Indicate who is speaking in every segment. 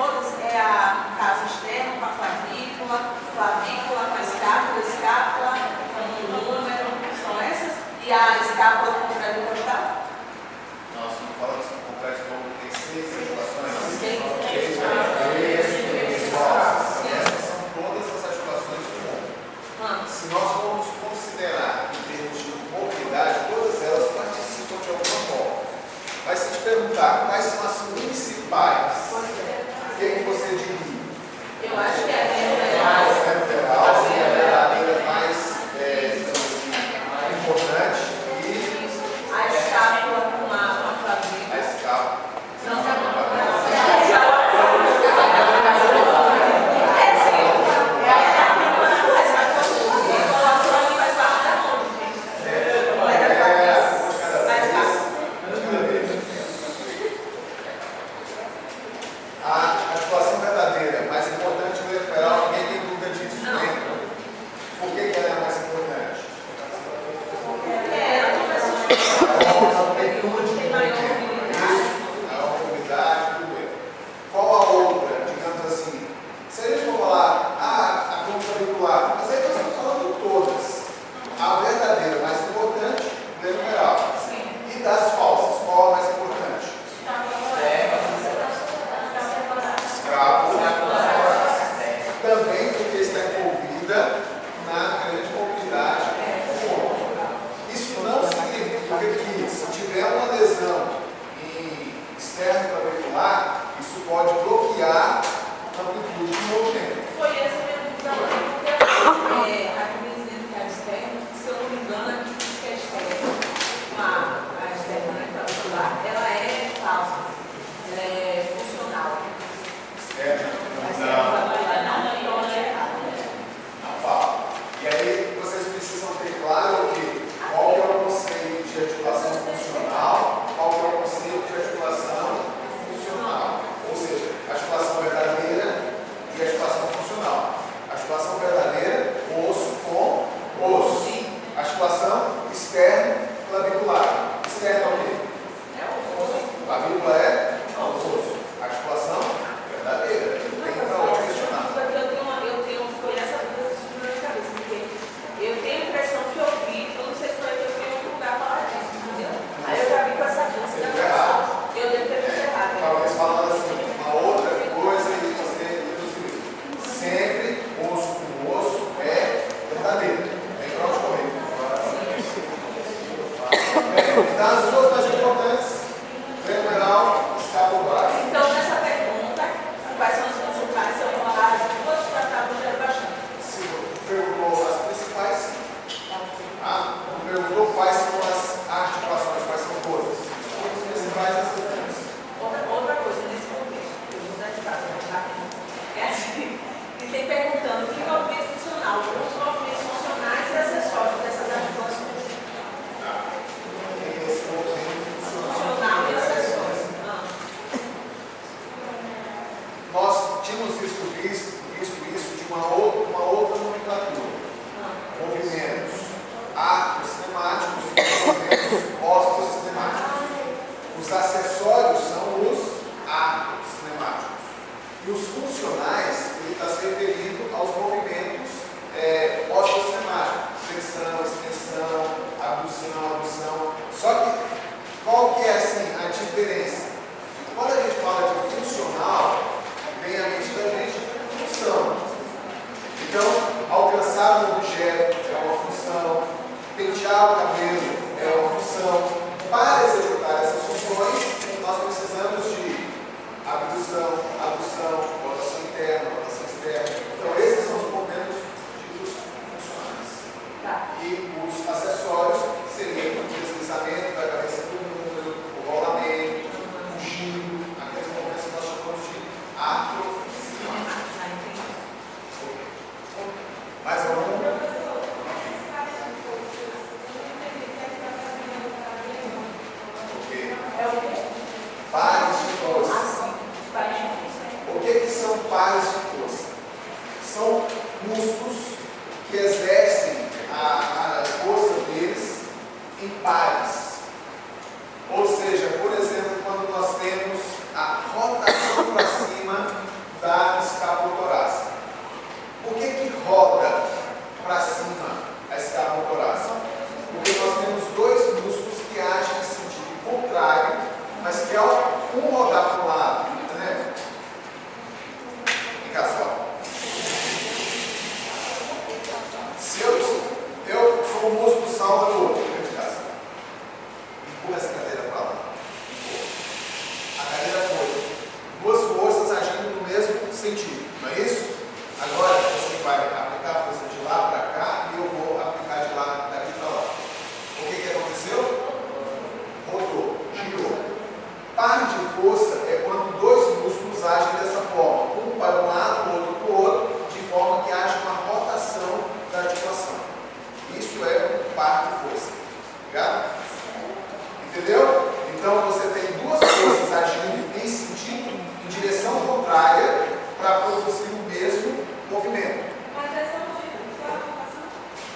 Speaker 1: todas é a casa externa com a clavícula, clavícula com a escápula, escápula com o número, são essas? E a escápula com o crânio costal?
Speaker 2: Nós não falamos que o complexo do ombro tem 6 articulações. Essas são todas as articulações do ombro. Se nós formos considerar em termos de mobilidade, todas elas participam de alguma forma. Mas se te perguntar quais são as principais, o que você diria?
Speaker 1: Eu acho que é
Speaker 2: A lateral, a verdadeira mais importante e
Speaker 1: a escápula com a clavícula.
Speaker 2: a escápula. A articulação verdadeira, mais importante do lateral, ninguém tem dúvida disso. Lembra? Por que ela é a mais importante? Ela tem maior mobilidade, tudo bem. Qual a outra, digamos assim? Se a gente for falar, a coluna clavicular, mas aí nós estamos falando de todas. A verdadeira, mais importante, é o lateral. E das falsas, qual a mais importante? Também porque está envolvida na grande mobilidade do ombro. Isso não significa que, se tiver uma lesão em externo clavicular, isso pode bloquear a amplitude do movimento.
Speaker 1: Foi essa minha dúvida porque a crise que é externa, se eu não me engano, a crise que é externa, a externa clavicular, ela é falsa, ela é funcional.
Speaker 2: Não fala. E aí vocês precisam ter claro que qual que é o conceito de articulação funcional, qual que é o conceito de articulação funcional. Ou seja, articulação verdadeira e articulação funcional. Articulação verdadeira, osso com osso. Articulação externo clavicular. Externo é o quê?
Speaker 1: É o osso.
Speaker 2: Clavícula é o osso. Articulação verdadeira. Não tem para onde questionar.
Speaker 1: Foi essa dúvida que surgiu na minha cabeça, porque eu tenho a impressão que eu vi, eu não sei se foi que eu vi em outro lugar falar disso, entendeu? Aí eu já vi com essa dúvida da pessoa. Eu devo ter visto errado.
Speaker 2: Talvez falando assim, uma outra coisa e você sempre osso com osso é verdadeiro. Tem para onde correr. Então as duas mais importantes, femoral, escapular.
Speaker 1: Então, nessa pergunta, quais são as principais? Se eu falar as duas, tratar do gelo bastante.
Speaker 2: Se perguntou as principais, sim. Perguntou quais são as articulações, quais são todas. As principais as grandes.
Speaker 1: Outra coisa nesse contexto, que eu vou dar de casa, tá? É assim, e tem perguntando que movimento funcional, os movimentos funcionais e acessórios dessas articulações.
Speaker 2: Esse movimento
Speaker 1: Funcional e acessórios.
Speaker 2: nós tínhamos visto isso de uma outra nomenclatura. Movimentos acrocinemáticos e movimentos osteocinemáticos. Os acessórios são os acrocinemáticos. E os funcionais, ele está se referindo aos movimentos osteocinemáticos. Flexão, extensão, abdução. Só que, qual que é assim, a diferença? Quando a gente fala de funcional, vem à mente da gente função. Então, alcançar um objeto é uma função, pentear o cabelo é uma função. Para executar essas funções, nós precisamos de abdução, rotação interna, rotação externa. Então, esses são os movimentos ditos funcionais.
Speaker 1: Tá.
Speaker 2: E os acessórios seriam o deslizamento da cabeça do número, o rolamento, o giro, aqueles movimentos que nós chamamos de acrocinemáticos. Mais algum? Mas que ao um rodar para um lado, né? Vem cá só. Se eu sou um músculo salva do outro, dentro de casa. Empurra essa cadeira para lá. A cadeira foi. Duas forças agindo no mesmo sentido, não é isso? Agora você vai aplicar a força de lá para cá e eu vou aplicar de lá daqui para lá. O que aconteceu? Rodou, girou. Par de força é quando dois músculos agem dessa forma, um para um lado, o outro para o outro, de forma que haja uma rotação da articulação. Isso é um par de força. Ligado? Entendeu? Então você tem duas forças agindo em sentido, em direção contrária, para produzir o mesmo movimento.
Speaker 1: Mas essa não é a rotação?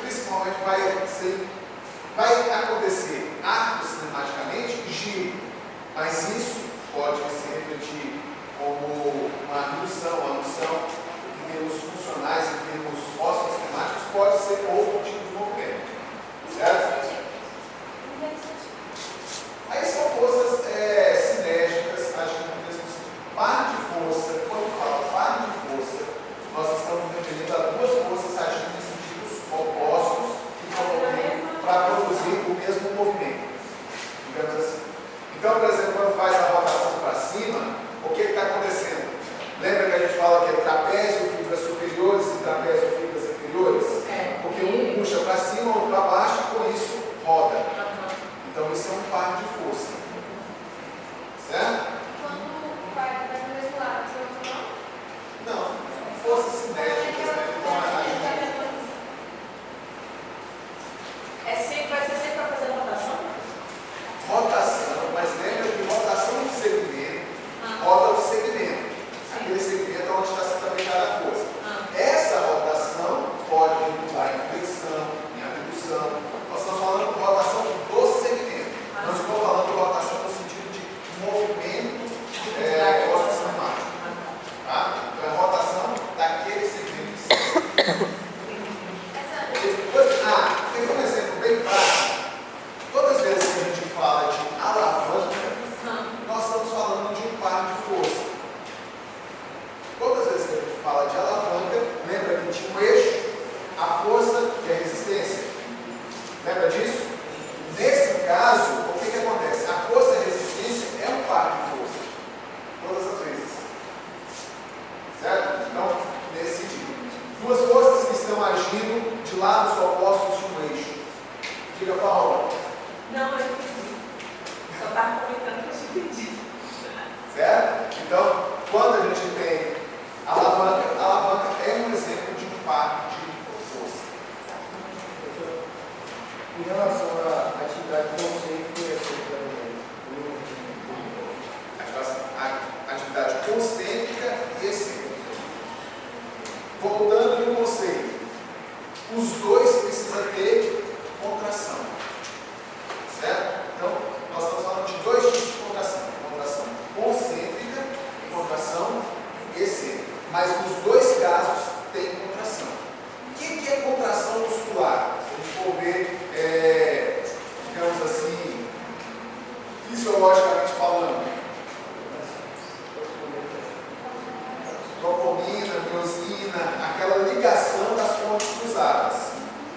Speaker 2: Principalmente vai acontecer cinematicamente giro, mas isso pode se refletir como uma redução, em termos funcionais, em termos osteostemáticos, pode ser outro tipo de movimento. Certo? Aí são forças sinérgicas agindo no mesmo sentido. Par de força, quando eu falo par de força, nós estamos referindo a duas forças agindo em sentidos opostos para produzir o mesmo movimento. Digamos assim. Então, por exemplo, quando faz a rotação para cima, o que está acontecendo? Lembra que a gente fala que é trapézio, fibras superiores e trapézio, fibras inferiores? Porque um puxa para cima, outro para baixo e com isso roda. Então isso é um par de força. Certo?
Speaker 3: Quando vai para o mesmo lado,
Speaker 2: Não, forças cinéticas, né?
Speaker 1: Vai ser sempre para fazer rotação?
Speaker 2: Rotação, mas lembra que rotação do segmento roda o segmento. Aquele segmento é onde está sendo aplicada a força. Essa rotação pode resultar em flexão, em abdução. Nós estamos falando de rotação do segmento. Não estou falando de rotação no sentido de movimento osteostemático. Tá? Então é a rotação daquele segmento. Tem um exemplo bem prático. Todas as vezes que a gente fala de alavanca, nós estamos falando de um par de força. Todas as vezes que a gente fala de alavanca, lembra que tinha um eixo, a força e a resistência. Lembra disso? Nesse caso, o que acontece? A força e a resistência é um par de força. Todas as vezes. Certo? Então, nesse sentido. Duas forças que estão agindo de lados opostos de um eixo. Diga para a Paula.
Speaker 1: Não, eu entendi. Só estava comentando que eu entendi.
Speaker 2: Certo? Então, quando a gente tem a alavanca é um exemplo de um par de força.
Speaker 4: Em relação à atividade concêntrica,
Speaker 2: A atividade concêntrica e excêntrica. Voltando no conceito, os dois precisam ter contração. Certo? Então, nós estamos falando de dois tipos de contração. Contração concêntrica e contração excêntrica. Mas nos dois casos tem contração. O que é contração muscular? Se a gente for ver, digamos assim, fisiologicamente falando, dopamina, miosina, aquela ligação das pontes cruzadas.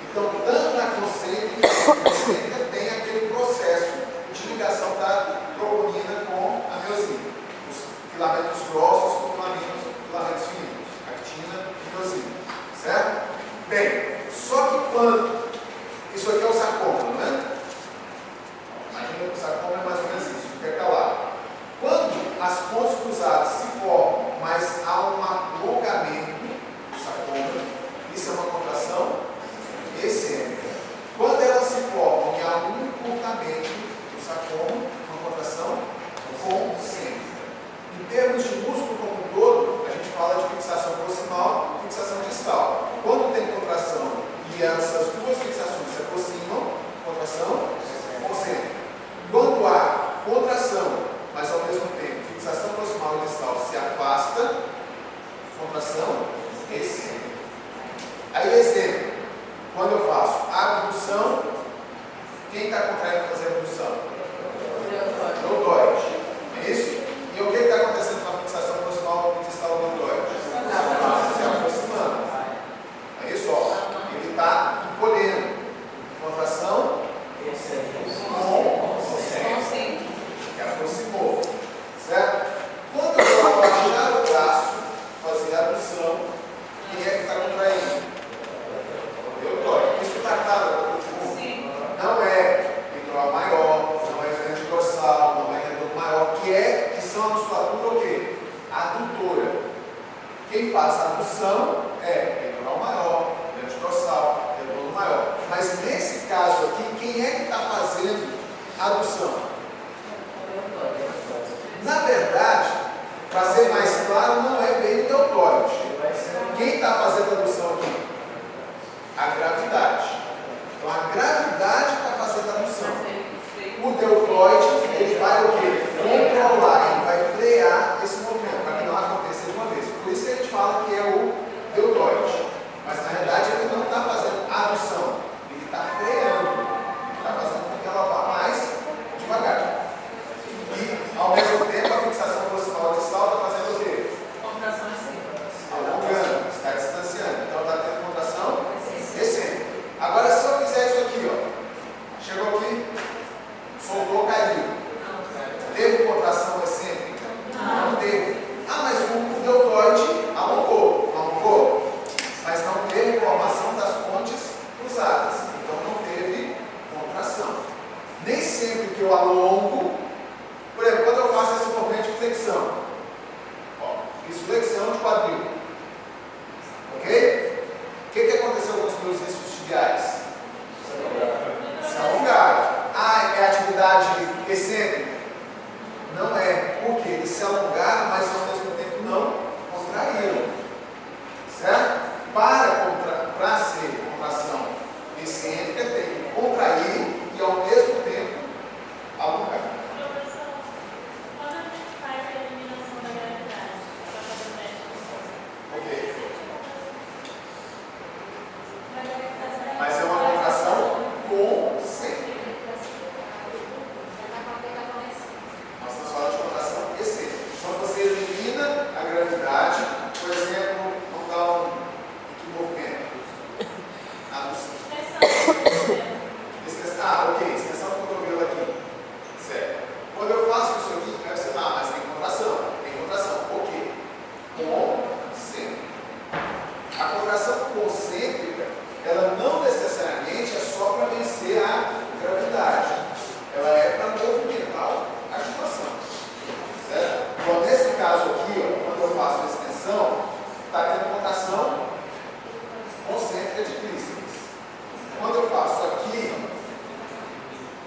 Speaker 2: Então, tanto na concêntrica quanto na excêntrica tem aquele processo de ligação da dopamina com a miosina. Os filamentos grossos com filamentos finos, actina e miosina. Certo? Bem, só que quando isso aqui é o sarcoma, não é? Imagina que o sarcoma é mais ou menos isso, fica calado. Quando as pontes cruzadas se formam, mas há um alongamento do sarcoma, faz a adução é peitoral maior, grande dorsal, redondo maior. Mas nesse caso aqui, quem é que está fazendo a adução? Na verdade, para ser mais claro, não é bem o deltoide. Quem está fazendo a adução aqui? A gravidade. Então a gravidade está fazendo a adução. O deltoide, ele vai o quê? Controlar, ele vai frear esse movimento, para que não aconteça de uma vez. Por isso que a gente fala que é o deltoide. Mas na verdade ele não está fazendo a adução, ele está freando. Ele está fazendo com que ela vá mais devagar. E ao mesmo tempo a fixação proximal distal está fazendo o quê?
Speaker 1: Contração assim.
Speaker 2: Alongando, está distanciando. Então está tendo contração excêntrica. Agora se eu fizer isso aqui, ó, chegou aqui, soltou, caiu. Teve contração excêntrica? Não teve. Ah, mas o deltoide alongou. Alongou. Mas não teve formação das pontes cruzadas. Então não teve contração. Nem sempre que eu alongo, por exemplo, quando eu faço esse movimento de flexão, ó, fiz flexão de quadril. Ok? O que aconteceu com os meus discos tibiais? Se alongaram. Ah, é atividade excêntrica? Não é, porque eles se alongaram, mas ao mesmo tempo não contraíram. Certo? Para ser contração excêntrica, tem que contrair e ao mesmo tempo alongar.
Speaker 5: Quando a gente faz a eliminação da gravidade, para fazer o teste de força,
Speaker 2: Ok.
Speaker 5: mas
Speaker 2: Mas é uma contração concêntrica. Nós estamos falando de contração excêntrica. Quando você elimina a gravidade, por exemplo, vamos dar um movimento. Ok, extensão do cotovelo aqui. Certo. Quando eu faço isso aqui, aí você fala, mas tem contração. Tem contração. Ok. Concêntrica. A contração concêntrica, ela não necessariamente é só para vencer a gravidade. Ela é para movimentar a agitação. Certo? Então, nesse caso aqui, ó, quando eu faço a extensão, está tendo contração concêntrica de tríceps. Quando eu faço aqui,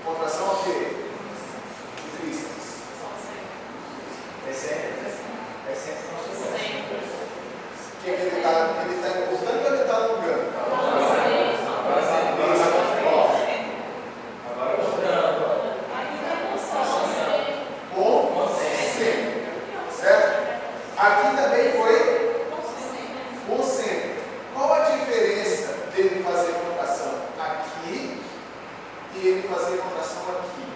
Speaker 2: contração o quê? De tríceps. É sempre o que ele está encurtando ou ele está alongando? Certo? Aqui também foi concêntrico. Qual a diferença dele fazer contração aqui e ele fazer contração aqui?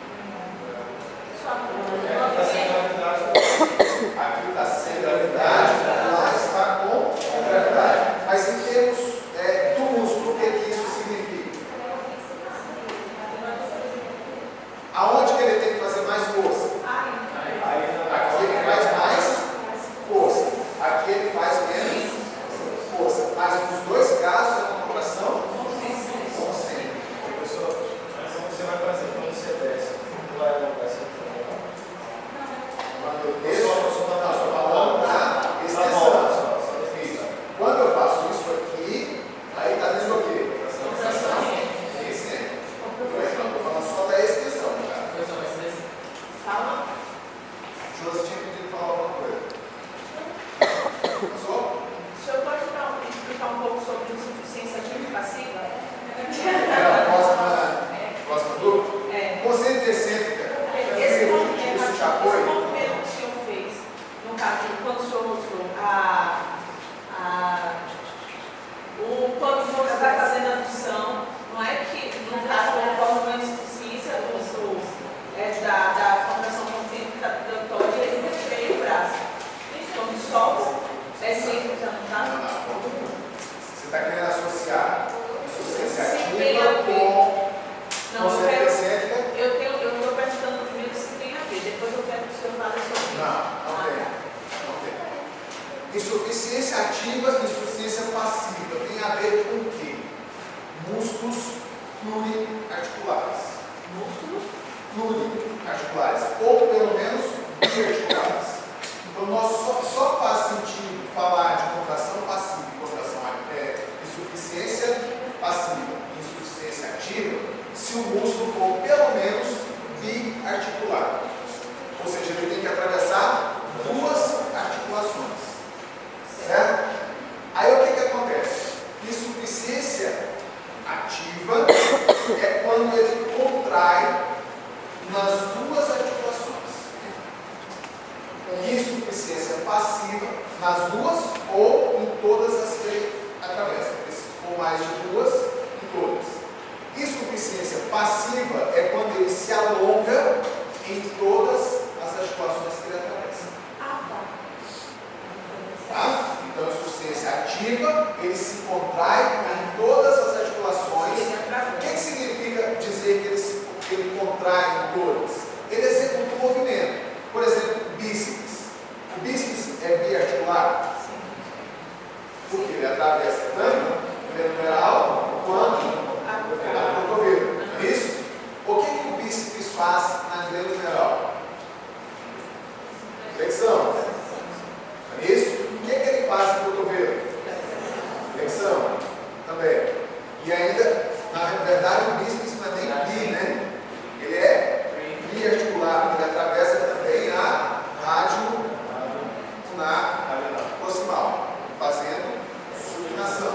Speaker 2: Aqui está sem gravidade, lá está com gravidade. Mas em termos do músculo, o que isso significa? Aonde que ele tem que fazer mais força? Aqui ele faz mais força. Aqui ele faz menos força. Mas nos dois casos é uma contração concêntrica.
Speaker 4: Professor, como você vai fazer quando você desce? Não vai alongar assim?
Speaker 2: Quando eu desço, eu estou falando da extensão. Isso. Quando eu faço isso aqui, aí está dizendo o quê? Contração excêntrica. Estou falando só da extensão.
Speaker 1: Fala.
Speaker 2: Josi tinha pedido falar alguma coisa. Passou?
Speaker 1: O senhor pode explicar um pouco sobre insuficiência ativa e passiva?
Speaker 2: Próxima dúvida? Concêntrica excêntrica.
Speaker 1: Esse
Speaker 2: Isso já foi?
Speaker 1: movimento que o senhor fez, no caso, quando o senhor mostrou quando o senhor vai fazendo a adução, não é que, no caso, ocorre uma insuficiência da contração concêntrica do deltoide, ele refreia o braço. Quando solta, é sempre já não está?
Speaker 2: Você está querendo associar insuficiência
Speaker 1: Sim, tem a
Speaker 2: ativa
Speaker 1: ver.
Speaker 2: com
Speaker 1: Não,
Speaker 2: concêntrica excêntrica?
Speaker 1: eu estou perguntando primeiro se tem a ver, depois eu quero que o senhor fale sobre isso.
Speaker 2: Não tem. Não tem. Insuficiência ativa e insuficiência passiva tem a ver com o quê? Músculos pluriarticulares.
Speaker 1: Músculos?
Speaker 2: Pluriarticulares, ou pelo menos biarticulares. Então, nós só faz sentido falar de contração se o músculo for pelo menos biarticular. Ou seja, ele tem que atravessar duas articulações. Certo? Aí o que acontece? Insuficiência ativa é quando ele contrai nas duas articulações. Insuficiência passiva nas duas ou em todas as que ele atravessa. Ou mais de duas, em todas. Insuficiência passiva é quando ele se alonga em todas as articulações que ele atravessa. Tá? Então, insuficiência ativa, ele se contrai em todas as articulações. O que significa dizer que ele contrai em todas? Ele executa um movimento. Por exemplo, bíceps. O bíceps é biarticular? Sim. Porque ele atravessa tanto o femoral quanto a cotovelo. É isso? O que o bíceps faz na glândula femoral? Flexão. É isso? O que ele faz no cotovelo? Flexão. Também. E ainda, na verdade, o bíceps não é nem bi, né? Ele é biarticular. Ele atravessa também a rádio proximal, fazendo supinação.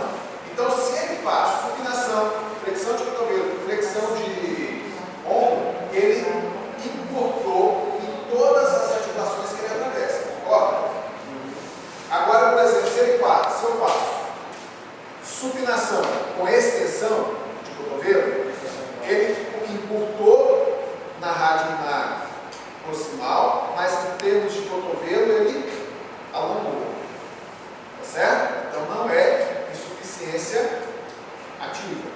Speaker 2: Então, se ele faz supinação, flexão de cotovelo, flexão de ombro, ele encurtou em todas as articulações que ele atravessa. Concorda? Agora, por exemplo, se eu faço supinação com extensão de cotovelo, ele encurtou na rádio proximal, mas em termos de cotovelo, ele alongou. Tá certo? Então não é insuficiência ativa.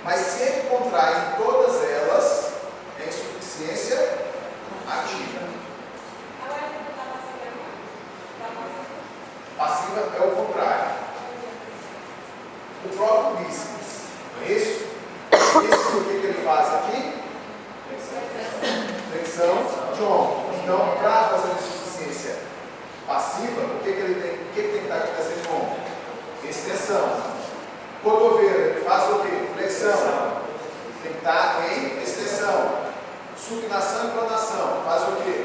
Speaker 2: Mas se ele contrai em todas elas, é insuficiência ativa. Passiva é o contrário. O próprio bíceps. Não é isso? O bíceps, o que ele faz aqui? Flexão de ombro. Então, para fazer insuficiência passiva, o que ele tem que estar fazendo com ombro? Extensão. Cotovelo, ele faz o quê? Flexão. Tem que estar em extensão. Supinação e pronação. Faz o quê?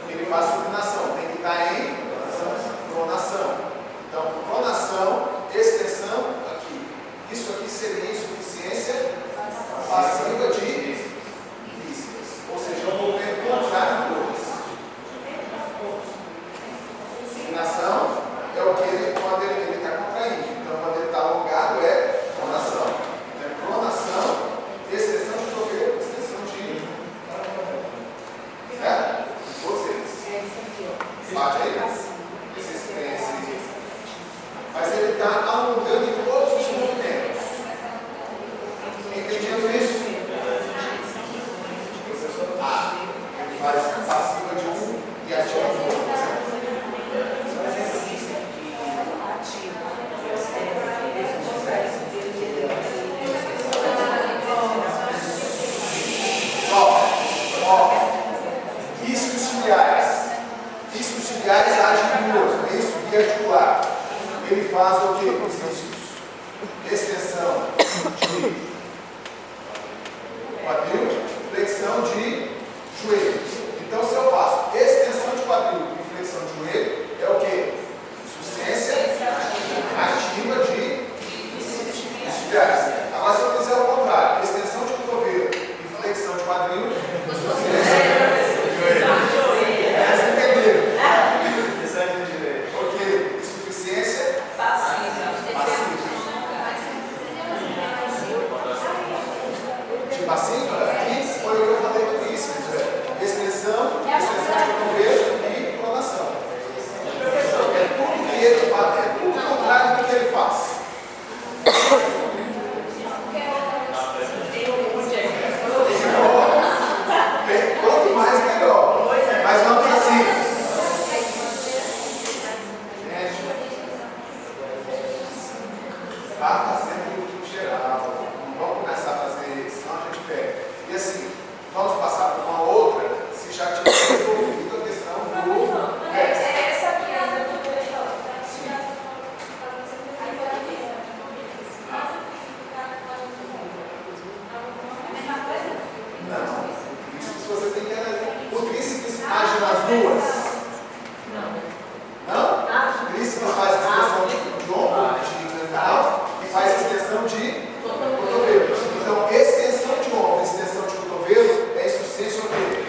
Speaker 2: Ele faz supinação. Tem que estar em pronação. Então, pronação, extensão, aqui. Isso aqui seria insuficiência passiva de bíceps. Ou seja, o movimento contrário de todas. Supinação é o que quando ele está contraindo. Então, quando ele está alongado, é pronação. Então, pronação, extensão de cotovelo, extensão de. Certo? Vocês. Bate aí. Mas ele está alongando em todos os movimentos. Entendido isso? Ele faz passiva de um e ativa do outro. Isquios tibiais. Isquios tibiais agem duas, não é isso? Biarticular. Ele faz o que? Os isquios. Extensão de quadril, flexão de joelho. Então, se eu faço extensão de quadril e flexão de joelho, é o que? Insuficiência ativa de isquios. Agora, se eu fizer o contrário, extensão de cotovelo e flexão de quadril, insuficiência de joelho. Vocês entenderam? Ok, insuficiência passiva. De passiva? Aqui foi o que eu falei no início. Extensão duas.
Speaker 1: Não.
Speaker 2: Não?
Speaker 1: Ah,
Speaker 2: Tríceps faz extensão de ombro, de glenomeral, e faz extensão de cotovelo. Então, extensão de ombro, extensão de cotovelo é insuficiência o quê?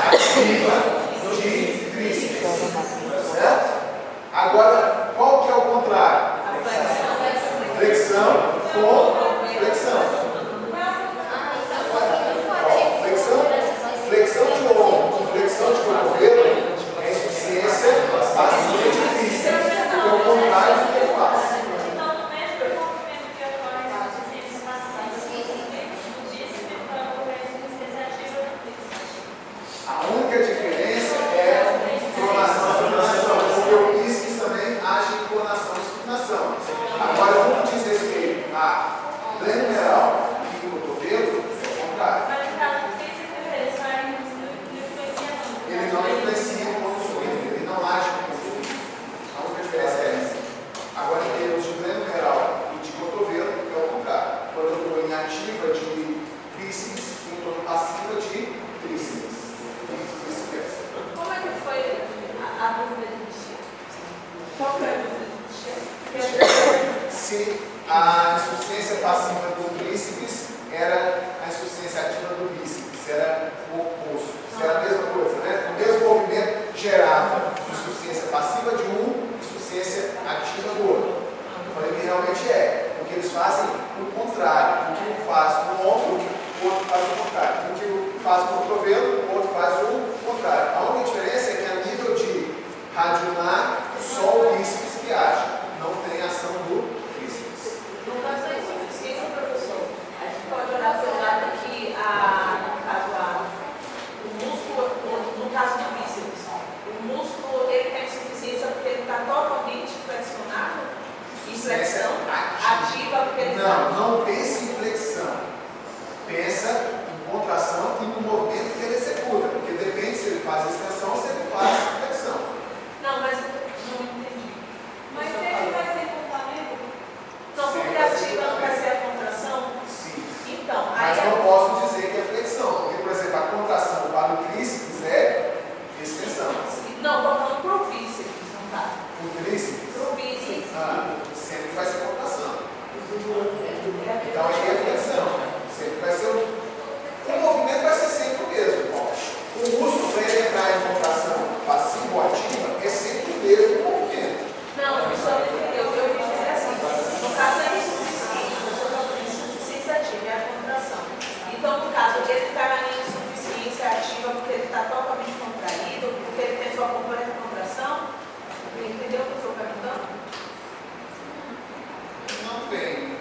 Speaker 2: Ativa de tríceps. Certo? Agora, qual que é o contrário? Flexão com flexão. Ó, flexão de ombro com flexão de cotovelo é insuficiência passiva de tríceps. Que é o contrário do que ele faz.
Speaker 5: Então, no mesmo movimento que ocorre a insuficiência passiva do bíceps, vai ocorrer a insuficiência ativa do bíceps.
Speaker 2: A única diferença é pronação e supinação, porque o bíceps também age em pronação e supinação. Agora, quando diz respeito a glenomeral e cotovelo, é o contrário.
Speaker 5: Mas no caso do bíceps, ele vai influenciar.
Speaker 2: Ele não influencia com o suíno, ele não age com o suíno. A única diferença é essa. Agora, em termos de glenomeral e de cotovelo, é o contrário. Quando eu estou em ativa de bíceps, eu estou em passiva de tríceps.
Speaker 1: como é que foi a dúvida de Michel? Qual foi a dúvida de Michel?
Speaker 2: Se a insuficiência passiva do tríceps era a insuficiência ativa do bíceps, era o oposto. Se era a mesma coisa, né? O mesmo movimento gerava insuficiência passiva de um, insuficiência ativa do outro. Eu falei que realmente é, porque eles fazem o contrário. O que um faz com o ombro, o outro faz o contrário. O que um faz com o cotovelo, o outro faz o contrário. A única diferença é que a nível de radiolar, só o bíceps que age, não tem ação do tríceps.
Speaker 1: No caso da insuficiência, professor, a gente pode olhar pelo lado que no caso, o músculo, no caso do bíceps, o músculo ele tem insuficiência porque ele está totalmente flexionado, e flexão ativa porque ele está.
Speaker 2: Não pense em flexão. Pensa em contração e no movimento que ele executa, porque depende se ele faz extensão ou se ele faz flexão.
Speaker 1: Não, mas não entendi.
Speaker 5: Mas ele vai ser complemento?
Speaker 1: Não, porque ativa não vai ser a contração?
Speaker 2: Sim.
Speaker 1: Então,
Speaker 2: Mas
Speaker 1: aí
Speaker 2: não posso dizer que é flexão, porque, por exemplo, a contração para o tríceps é extensão.
Speaker 1: não, estou falando pro bíceps, no caso.
Speaker 2: O tríceps
Speaker 1: Pro bíceps.
Speaker 2: sempre vai ser contração. Então aí é flexão. Sempre vai ser o movimento vai ser sempre o mesmo. Ó. O músculo para ele entrar em contração passiva ou ativa é sempre o mesmo movimento.
Speaker 1: Não, eu só entendeu. Eu quis dizer assim. No caso da insuficiência, eu estou falando de insuficiência ativa, é a contração. Então, no caso, ele está em insuficiência ativa porque ele está totalmente contraído, porque ele tem sua completa contração. Entendeu o que eu estou perguntando?
Speaker 2: Não tem.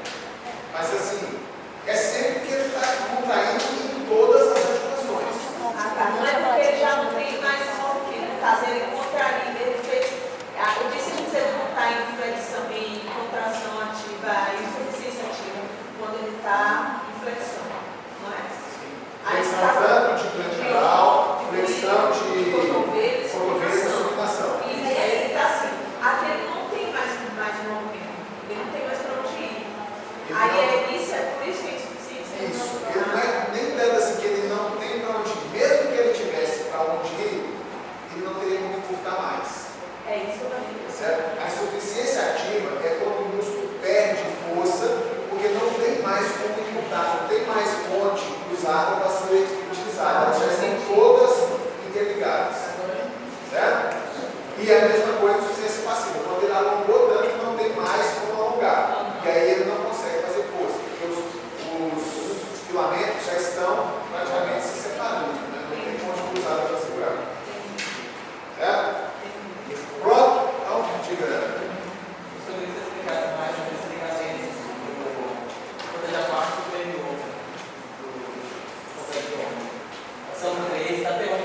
Speaker 2: Mas assim, é sempre que ele está contraindo em todas as articulações.
Speaker 1: Ah, tá. Não é porque ele já não tem mais movimento. No caso, ele contraiu, ele fez. Eu disse que ele não está em flexão, em contração ativa, em insuficiência ativa, quando ele está em flexão. Não é? Aí, no
Speaker 2: Flexão
Speaker 1: caso,
Speaker 2: tanto de glenomeral, flexão de
Speaker 1: cotovelo,
Speaker 2: cotovelo e supinação.
Speaker 1: E aí ele está assim. Aqui ele não tem mais movimento. Ele não tem mais para onde ir. Aí isso é por isso que é insuficiência.
Speaker 2: Isso. Ele não é nem tanto assim que ele não tem para onde ir. Mesmo que ele tivesse para onde ir, ele não teria como encurtar mais.
Speaker 1: É isso também.
Speaker 2: Certo? A insuficiência ativa é quando o músculo perde força, porque não tem mais como encurtar, não tem mais ponte cruzada para ser utilizada. Elas já estão todas interligadas. Certo? E é a mesma coisa a insuficiência passiva. Quando ele alongou tanto, não tem mais como alongar. E aí ele não consegue fazer força, porque os filamentos já estão praticamente se separando. Né? Não tem ponte cruzada para segurar. Certo? Pronto? Então, diga.
Speaker 4: Eu só queria que você explicasse mais sobre esse ligamento quando já parte superior do ombro. São três, está pegando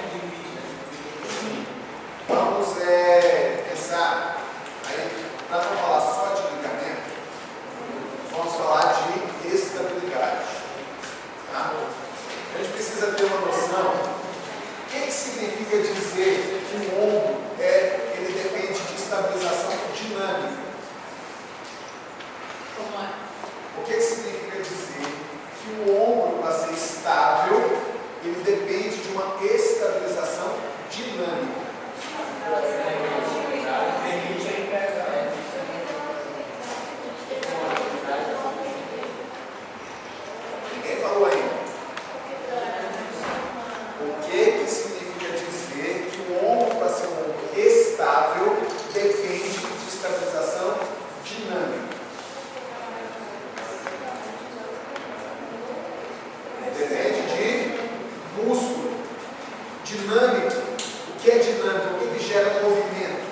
Speaker 2: é dinâmica? O que gera movimento?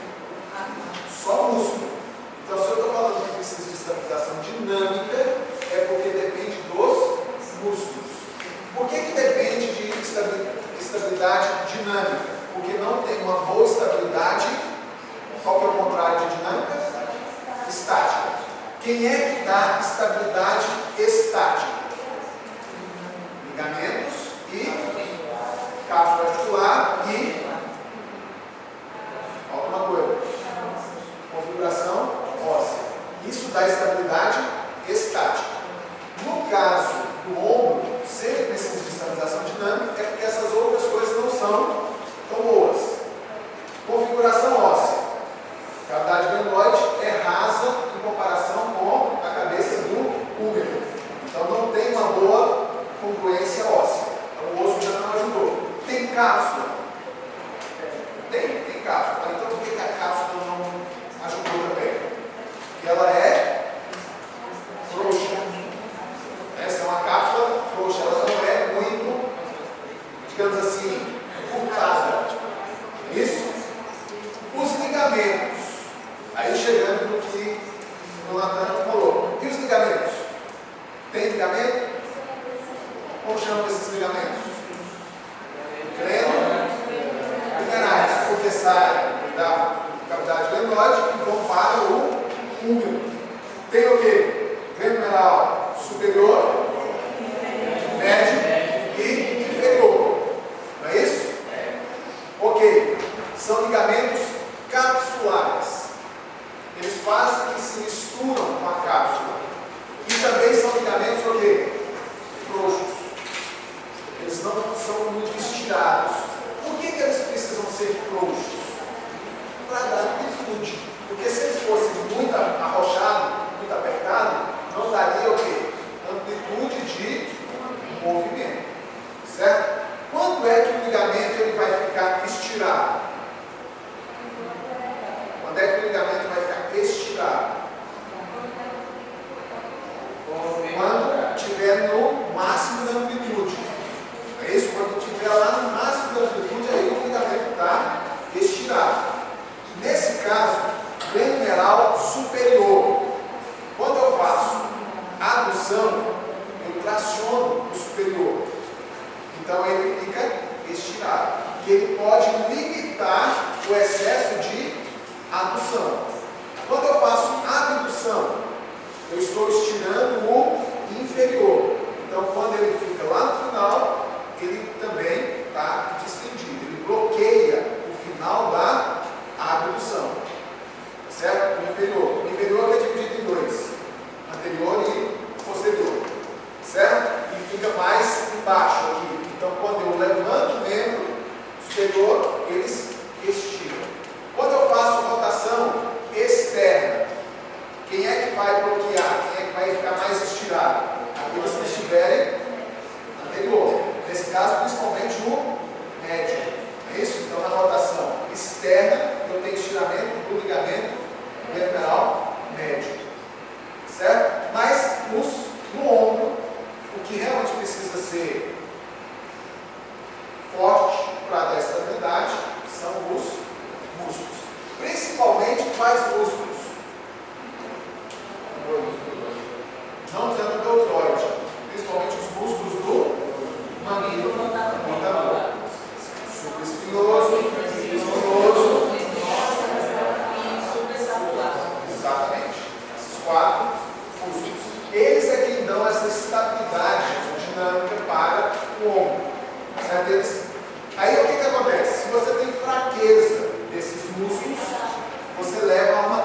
Speaker 2: Só músculo. Então, se eu estou falando que precisa de estabilização dinâmica, é porque depende dos músculos. Por que depende de estabilidade dinâmica? Porque não tem uma boa estabilidade. Qual que é o contrário de dinâmica? Estática. Quem é que dá estabilidade estática? Ligamentos e cápsula articular e falta uma coisa, configuração óssea. Isso dá estabilidade estática. No caso do ombro, se ele precisa de estabilização dinâmica, é porque essas outras coisas não são tão boas. Configuração óssea. Cavidade glenoide é rasa em comparação com a cabeça do úmero. Então não tem uma boa congruência óssea. Então o osso já não ajudou. Tem cápsula? Tem cápsula. Então por que a cápsula não ajudou também? Porque ela é frouxa. Essa é uma cápsula frouxa. Ela não é muito, digamos assim, curtada. Isso? Os ligamentos. Aí chegando no que o Natan falou. E os ligamentos? Tem ligamento? Como chamam esses ligamentos? Minerais, porque saem da cavidade glenoide e vão para o úmero. Tem o que? Glenomeral superior, médio e inferior. Não é isso? Ok. São ligamentos capsulares. Eles fazem que se misturam com a cápsula. E também são ligamentos o quê? Frouxos. Eles não são muito estirados. Por que eles precisam ser frouxos? Para dar amplitude. Porque se eles fossem muito arrochados, muito apertados, não daria o quê? Amplitude de movimento. Certo? Quando é que o ligamento ele vai ficar estirado? Quando é que o ligamento vai ficar estirado? Quando estiver no máximo da amplitude. É isso? Quando estiver lá no máximo da amplitude, aí o ligamento está estirado. Nesse caso, glenomeral superior. Quando eu faço adução, eu traciono o superior. Então ele fica estirado. E ele pode limitar o excesso de adução. Quando eu faço abdução, eu estou estirando o inferior. Então, quando ele fica lá no final, ele também está distendido. Ele bloqueia o final da abdução. Certo? O inferior. O inferior é dividido em dois: anterior e posterior. Certo? E fica mais embaixo aqui. Então, quando eu levanto o membro superior, eles estiram. Quando eu faço rotação externa, quem é que vai bloquear? Quem é que vai ficar mais estirado? Aqueles que estiverem anterior. Nesse caso, principalmente o médio. É isso? Então, na rotação externa, eu tenho estiramento do ligamento glenomeral médio. Certo? Mas no ombro, o que realmente precisa ser forte para dar estabilidade são os músculos. Principalmente quais músculos? Não tanto deltoide, principalmente os músculos do mamilo, montamor, supraespinhoso, espinhoso, exatamente, esses quatro músculos. Eles é quem dão essa estabilidade dinâmica para o ombro. Certo? Aí o que acontece? Se você tem fraqueza desses músculos, você leva a uma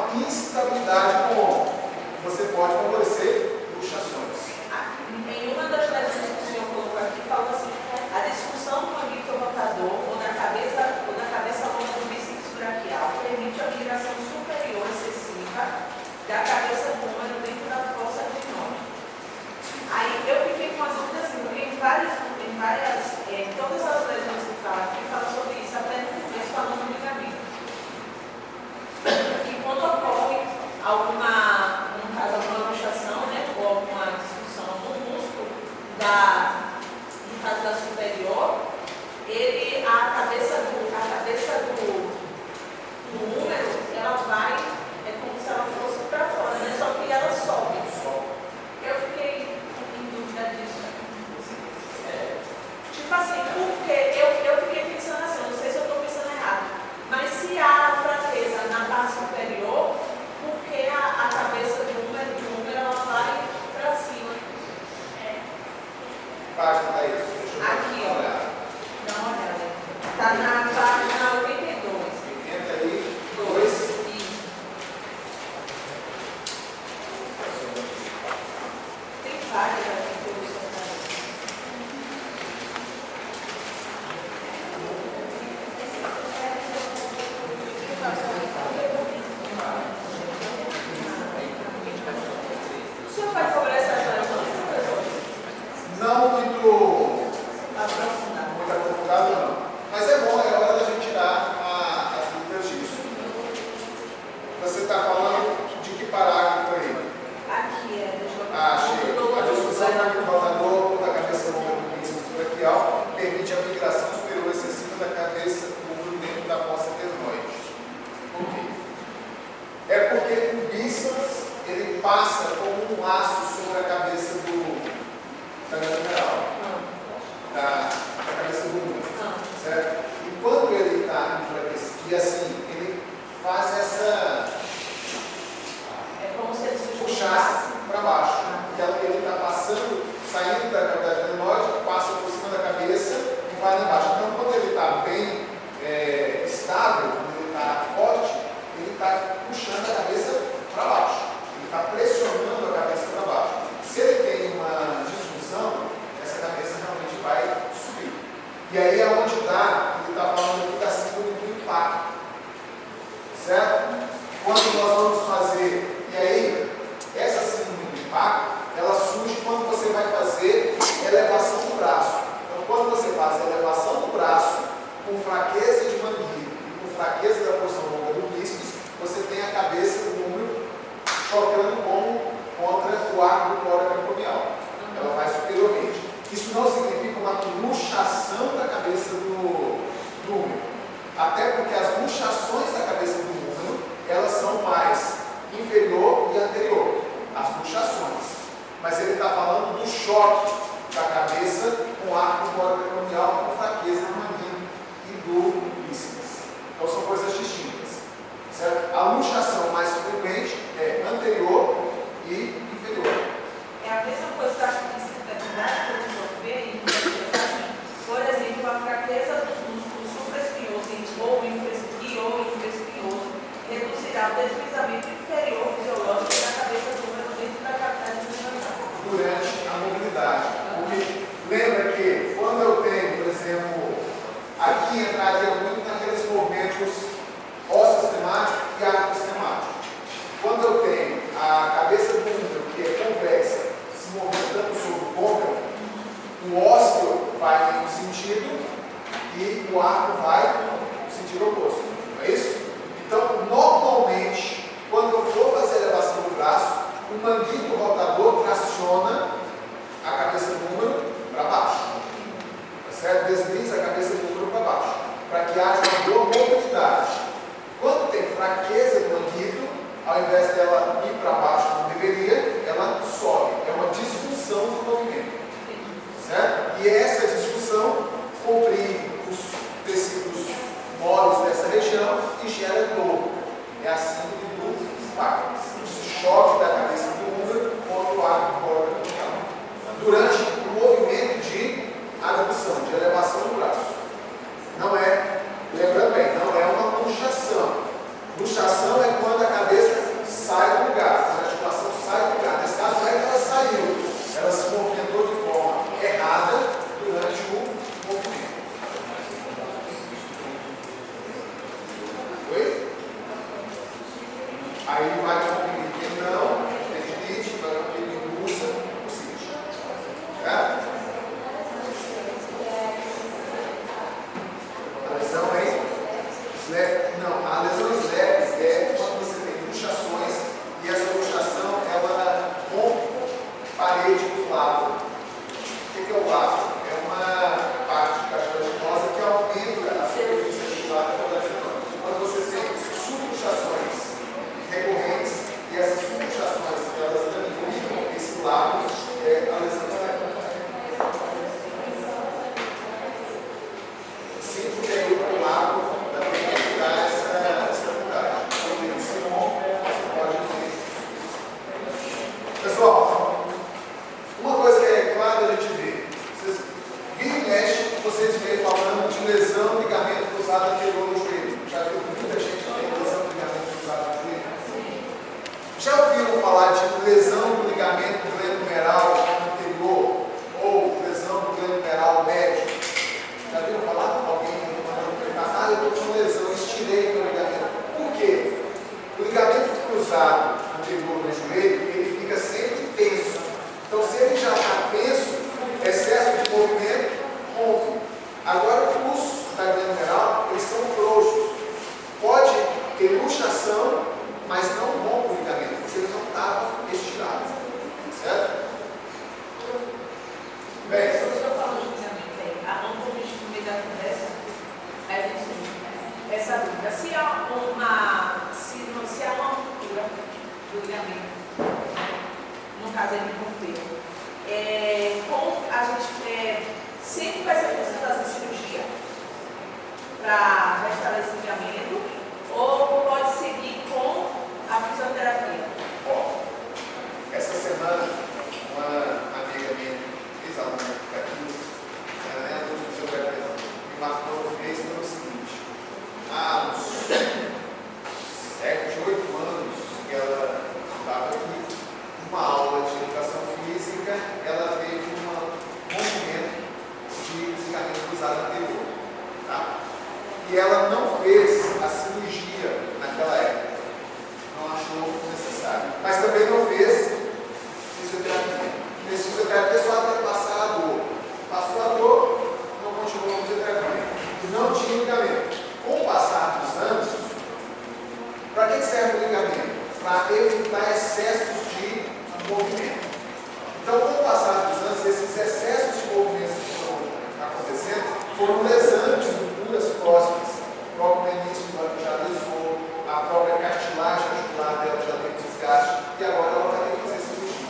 Speaker 1: Na página 82.
Speaker 2: 82.
Speaker 1: Isso. Tem várias aqui que eu estou O senhor vai cobrar essa relação, professor?
Speaker 2: Não muito
Speaker 1: Aprofundado.
Speaker 2: aprofundado, não. Mas é bom, é hora da gente tirar as dúvidas disso. Você está falando de que parágrafo aí?
Speaker 1: Aqui é, deixa eu ver.
Speaker 2: Achei. A discussão do rotador da cabeça longa do bíceps braquial permite a migração superior excessiva da cabeça do ombro dentro da fossa etenoide. Por quê? É porque o bíceps ele passa como um laço sobre a cabeça da lateral, da cabeça do ombro, certo? E quando ele está enfraquecido, e assim, ele faz essa
Speaker 1: É como se ele se
Speaker 2: puxasse para baixo. Porque ele está passando, saindo da cavidade adenoide, passa por cima da cabeça e vai lá embaixo. Então, quando ele está bem estável, quando ele está forte, ele está puxando a cabeça para baixo. Ele está pressionando a cabeça para baixo. Se ele tem uma disfunção, essa cabeça realmente vai subir. E aí é onde está, ele está falando aqui da síndrome do impacto. Certo? Quando nós vamos fazer, e aí, essa síndrome do impacto, ela surge quando você vai fazer elevação do braço. Então, quando você faz a elevação do braço, com fraqueza de mandíbula e com fraqueza da porção longa do bíceps, você tem a cabeça do ombro chocando contra o arco do tórax acromial. Ela vai superiormente. Isso não significa uma luxação da cabeça do ombro. Até porque as luxações da cabeça do ombro, elas são mais inferior e anterior. As luxações. Mas ele está falando do choque da cabeça com o arco do tórax acromial, com fraqueza do mandíbula e do bíceps. Então são coisas distintas. Certo? A luxação mais frequente é anterior e inferior.
Speaker 1: É a mesma coisa que está aqui em que o professor vê, por exemplo, a fraqueza dos músculos supraespinhosos ou infraespinhoso reduzirá o deslizamento inferior fisiológico da cabeça do ombro dentro da cavidade abdominal.
Speaker 2: Durante a mobilidade. Porque lembra que quando eu tenho, por exemplo, aqui entraria muito naqueles movimentos osteostemático e arcostemático. Quando eu tenho a cabeça do ombro, que é convexa, se movimentando sobre o côncavo, o ósseo vai em um sentido e o arco vai no sentido oposto. Não é isso? Então, normalmente, quando eu for fazer a elevação do braço, o mandíbulo rotador traciona a cabeça do ombro para baixo. Tá certo? Desliza a cabeça do ombro para baixo, para que haja uma boa mobilidade. Quando tem fraqueza do mandíbulo, ao invés dela ir para baixo como deveria, ela sobe. É uma disfunção do movimento. Certo? E essa disfunção comprime os tecidos moles dessa região e gera dor. É a síndrome do impacto. O choque da cabeça do ombro contra o arco do tórax acromial. Durante o movimento de abdução, de elevação do braço. Não é, lembrando bem, não é uma luxação. Luxação é quando a cabeça sai do lugar, quando a articulação sai do lugar. Nesse caso, não é que ela saiu, ela se movimentou de forma errada durante o movimento. Oi? Aí vai comprimir tendão, tendinite, vai comprimir pulsa, bursite. Certo? A lesão é não, a lesão slep é quando você tem luxações e essa luxação ela rompe parede do lado. O que é o lado? É uma parte cartilaginosa que aumenta a superfície articular da cartilaginosa. Quando você tem subluxações recorrentes e essas subluxações elas danificam esse lado, é a lesão slep. Sim, porque aí o lado também dá essa estabilidade. Quando se rompe, você pode ver. Pessoal, uma coisa que é clara a gente ver, vocês falar de lesão do ligamento glenohumeral anterior ou lesão do glenohumeral médio? Já viram falar? Alguém mandou perguntar, eu estou com lesão, estirei meu ligamento. Por quê? O ligamento cruzado anterior do joelho, ele fica sempre tenso. Então, se ele já está tenso, excesso de movimento rompe. Agora, os da glenohumeral, eles são frouxos. Pode ter luxação, mas não rompe o ligamento, porque ele não estava estirado. Certo? Bem,
Speaker 1: Se eu estou falando de ligamento aí, um pouquinho no meio da conversa, a gente tem essa dúvida. Se há uma ruptura do ligamento, no caso ele rompeu, a gente sempre vai ser preciso fazer cirurgia para restaurar esse ligamento, ou pode seguir com a fisioterapia?
Speaker 2: ó, essa semana, uma amiga minha, ex-aluna aqui, ela é aluna do seu Gabriel, me marcou no Facebook pelo seguinte: há uns 7, 8 anos que ela estava aqui, numa aula de educação física, ela teve um rompimento de ligamento cruzado anterior. Tá? E ela não fez a cirurgia naquela época. Não achou necessário. Mas também não fez fisioterapia. Fez fisioterapia só até passar a dor. Passou a dor, não continuou a fisioterapia. E não tinha ligamento. Com o passar dos anos, para que serve o ligamento? Para evitar excessos de movimento. Então, com o passar dos anos, esses excessos de movimento que estão acontecendo foram lesando estruturas próximas. O próprio menisco já lesou, a própria cartilagem articular dela já tem desgaste e agora ela vai ter que fazer cirurgia.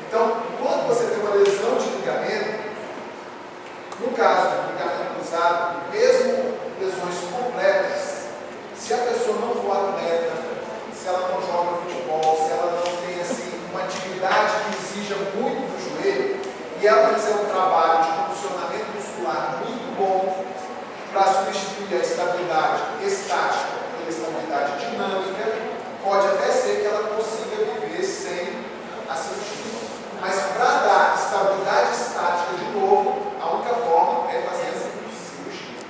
Speaker 2: Então, quando você tem uma lesão de ligamento, no caso do ligamento cruzado, mesmo lesões completas, se a pessoa não for atleta, se ela não joga futebol, se ela não tem assim, uma atividade que exija muito do joelho, e ela fizer um trabalho de condicionamento muscular muito bom para substituir a estabilidade estática pela estabilidade dinâmica, pode até ser que ela consiga viver sem a cirurgia. Mas para dar estabilidade estática de novo, a única forma é fazer a cirurgia.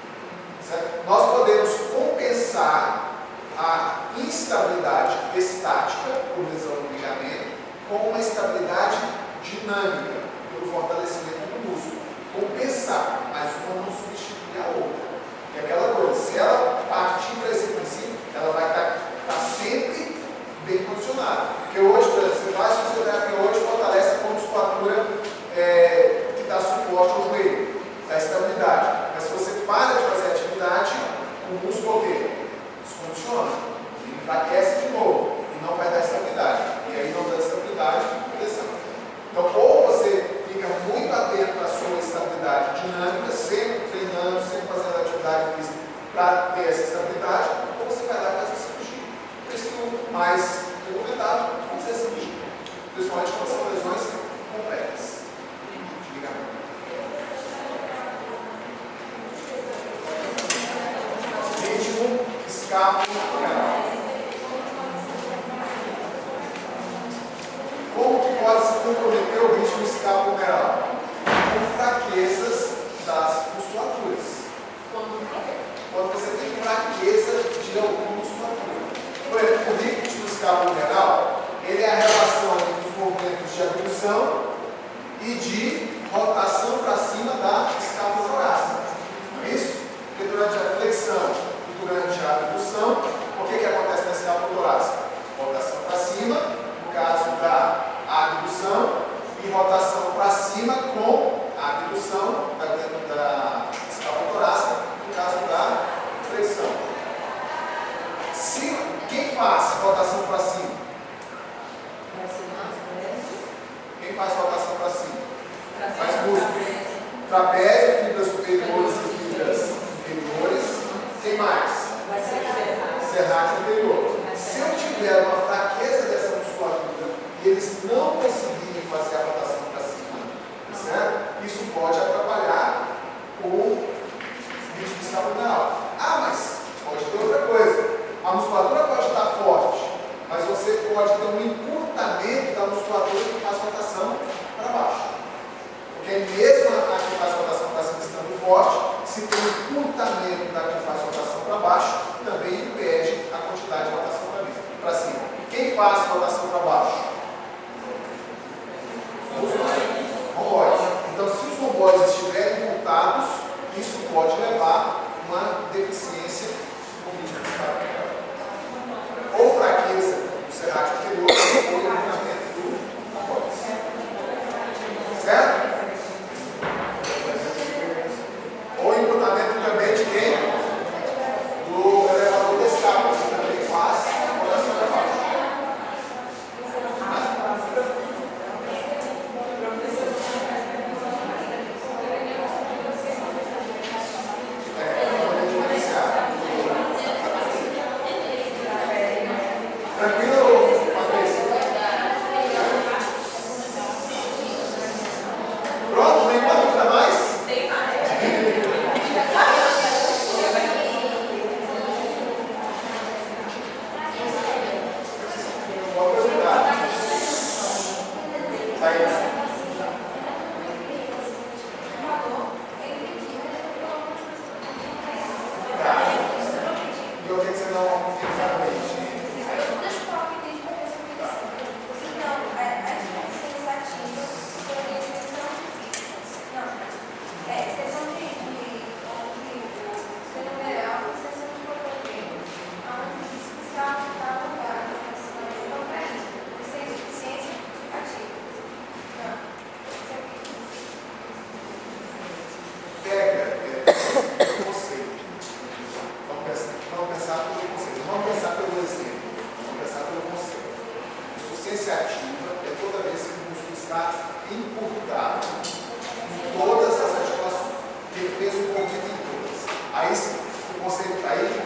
Speaker 2: Certo? Nós podemos compensar a instabilidade estática por lesão do ligamento com uma estabilidade dinâmica pelo fortalecimento do músculo. Compensar, mas uma não substituir a outra. E aquela coisa, se ela partir para esse princípio, ela vai estar sempre bem condicionada. Porque hoje, por exemplo, você faz fisioterapia hoje, fortalece a musculatura que dá suporte ao joelho, dá estabilidade. Mas se você para de fazer atividade, o músculo descondiciona, enfraquece de novo e não vai dar estabilidade. E aí não dá estabilidade, pressão. Então, ou você fica muito atento à sua estabilidade dinâmica, sempre treinando, sempre fazendo atividade física para ter essa estabilidade, ou você vai lá e faz a cirurgia. Por isso que o mais recomendado é fazer a cirurgia, principalmente quando são lesões complexas de ligamento. Ritmo escapulohumeral. Como que pode se comprometer o ritmo escapulohumeral? Com fraquezas das musculaturas. Quando você tem fraqueza de alguma musculatura. Por exemplo, o ritmo escapulohumeral, ele é a relação entre os movimentos de abdução e de rotação para cima da escápula torácica. Não é isso? Porque durante a flexão e durante a abdução, o que acontece na escápula torácica? Rotação para cima, no caso da abdução, e rotação para cima com a abdução da escápula torácica, no caso da flexão. Quem faz rotação para cima? Quem faz rotação para cima? Faz músculo. Trapézio, fibras superiores e fibras inferiores. Quem mais? Cerrado inferior. Se eu tiver uma fraqueza dessa musculatura e eles não conseguirem fazer a rotação para cima, certo? Isso pode atrapalhar o ritmo escapular. Mas pode ter outra coisa. A musculatura pode estar forte, mas você pode ter um encurtamento baixo também impede a quantidade de rotação para cima. Quem faz rotação para baixo? Romboides. Então, se os romboides estiverem montados, isso pode levar a uma deficiência no ritmo de carga. Ou fraqueza do serrátil anterior, ou encanamento do romboides. Certo? Ou encurtamento também de quem? Do elevador de escapa, que também faz rotação para baixo. Tranquilo, Patrícia? Pronto, nenhuma dúvida mais?
Speaker 1: Tem mais.
Speaker 2: Pode perguntar. Thaís. Tá. E o que você não exatamente?
Speaker 3: Deixa eu falar o que tem de cabeça com isso. Então, as funções ativas sobre a extensão de numeral e extensão de cotovelo, onde isso está alongado. Então, para isso, você tem insuficiência ativa. Não. Isso aqui.
Speaker 2: Pega o conceito. Vamos pensar pelo conceito. Vamos pensar pelo exemplo. Vamos pensar pelo conceito. Insuficiência ativa é toda vez que o músculo está encurtado em todas as articulações. Que ele fez um movimento em todas. Aí sim, o conceito está aí.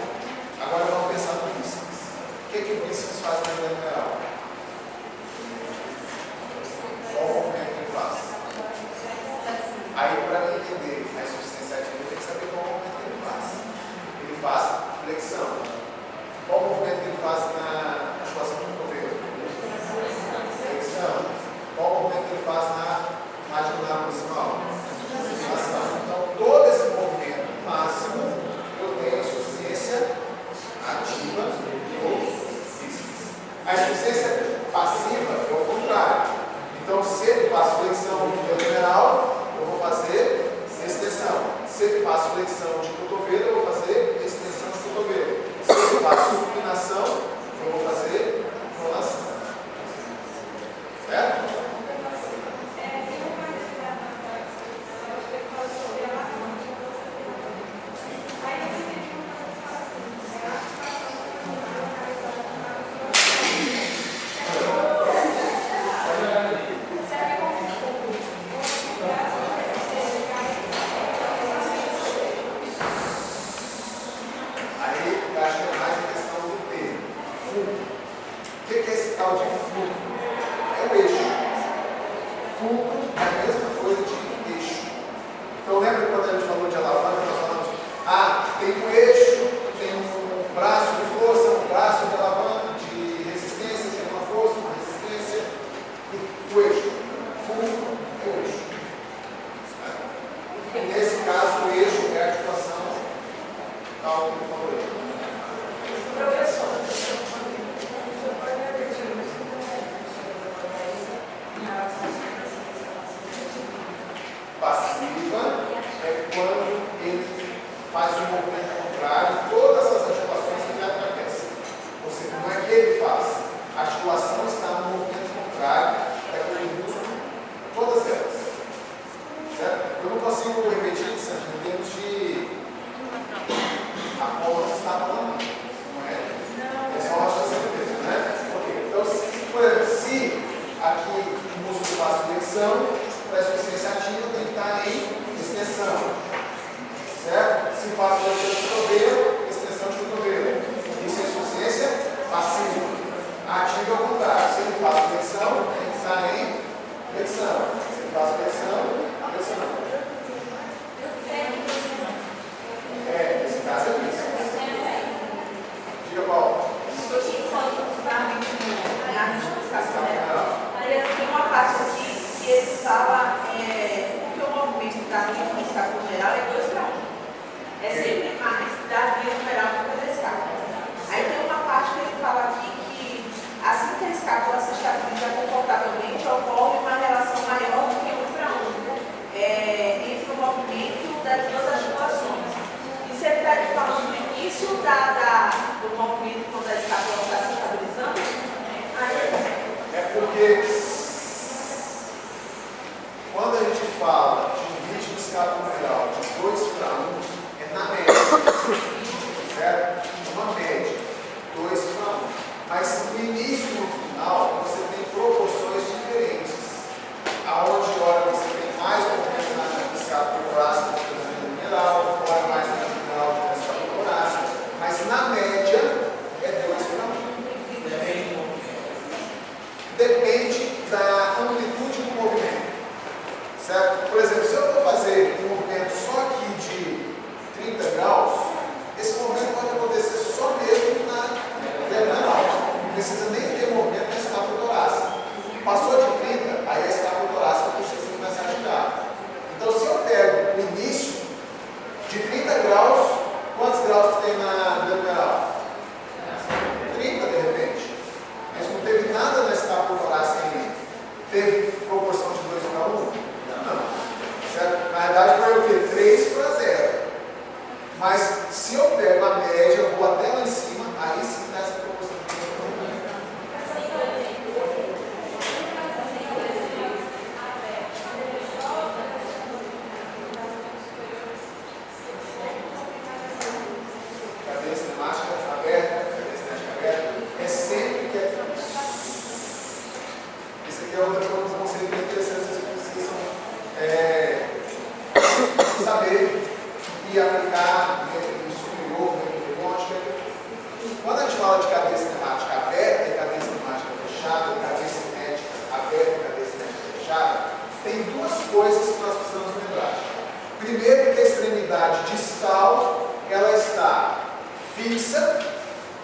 Speaker 2: Agora vamos pensar no bíceps. O que o bíceps faz na região numeral? Qual o movimento que ele faz? Aí, para entender a insuficiência ativa, eu tenho que saber qual o movimento que ele faz. Ele faz flexão. Qual o movimento que ele faz na articulação do cotovelo? Flexão. Qual o movimento que ele faz na adductor proximal? Inclinação. Então, todo esse movimento máximo, eu tenho a insuficiência ativa do bíceps. A insuficiência passiva é o contrário. Então, se ele faz flexão de lateral, eu vou fazer extensão. Se ele faz flexão de cotovelo, eu vou fazer extensão de cotovelo. Se ele faz supinação, eu vou fazer pronação. Certo? Aí eu acho que é mais a questão do termo. Fulcro. O que é esse tal de fulcro? É o eixo. Fulcro é a mesma coisa de eixo. Então lembra quando a gente falou de alavanca, nós falamos, tem um eixo, tem um braço de força, um braço de alavanca, de resistência, tem uma força, uma resistência, e o eixo. Fulcro é o eixo. E nesse caso, o eixo é a articulação tal que ele falou aí.
Speaker 1: Professor, o senhor pode repetir isso?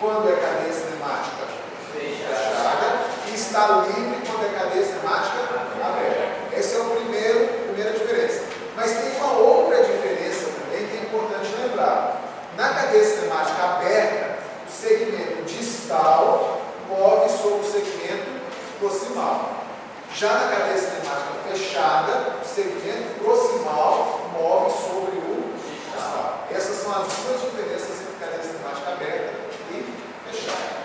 Speaker 2: quando é cadeia cinemática fechada e está livre quando é cadeia cinemática aberta. Essa é a primeira diferença. Mas tem uma outra diferença também que é importante lembrar. Na cadeia cinemática aberta, o segmento distal move sobre o segmento proximal. Já na cadeia cinemática fechada, o segmento proximal move sobre o distal. Essas são as duas diferenças entre cadeia cinemática aberta e fechada.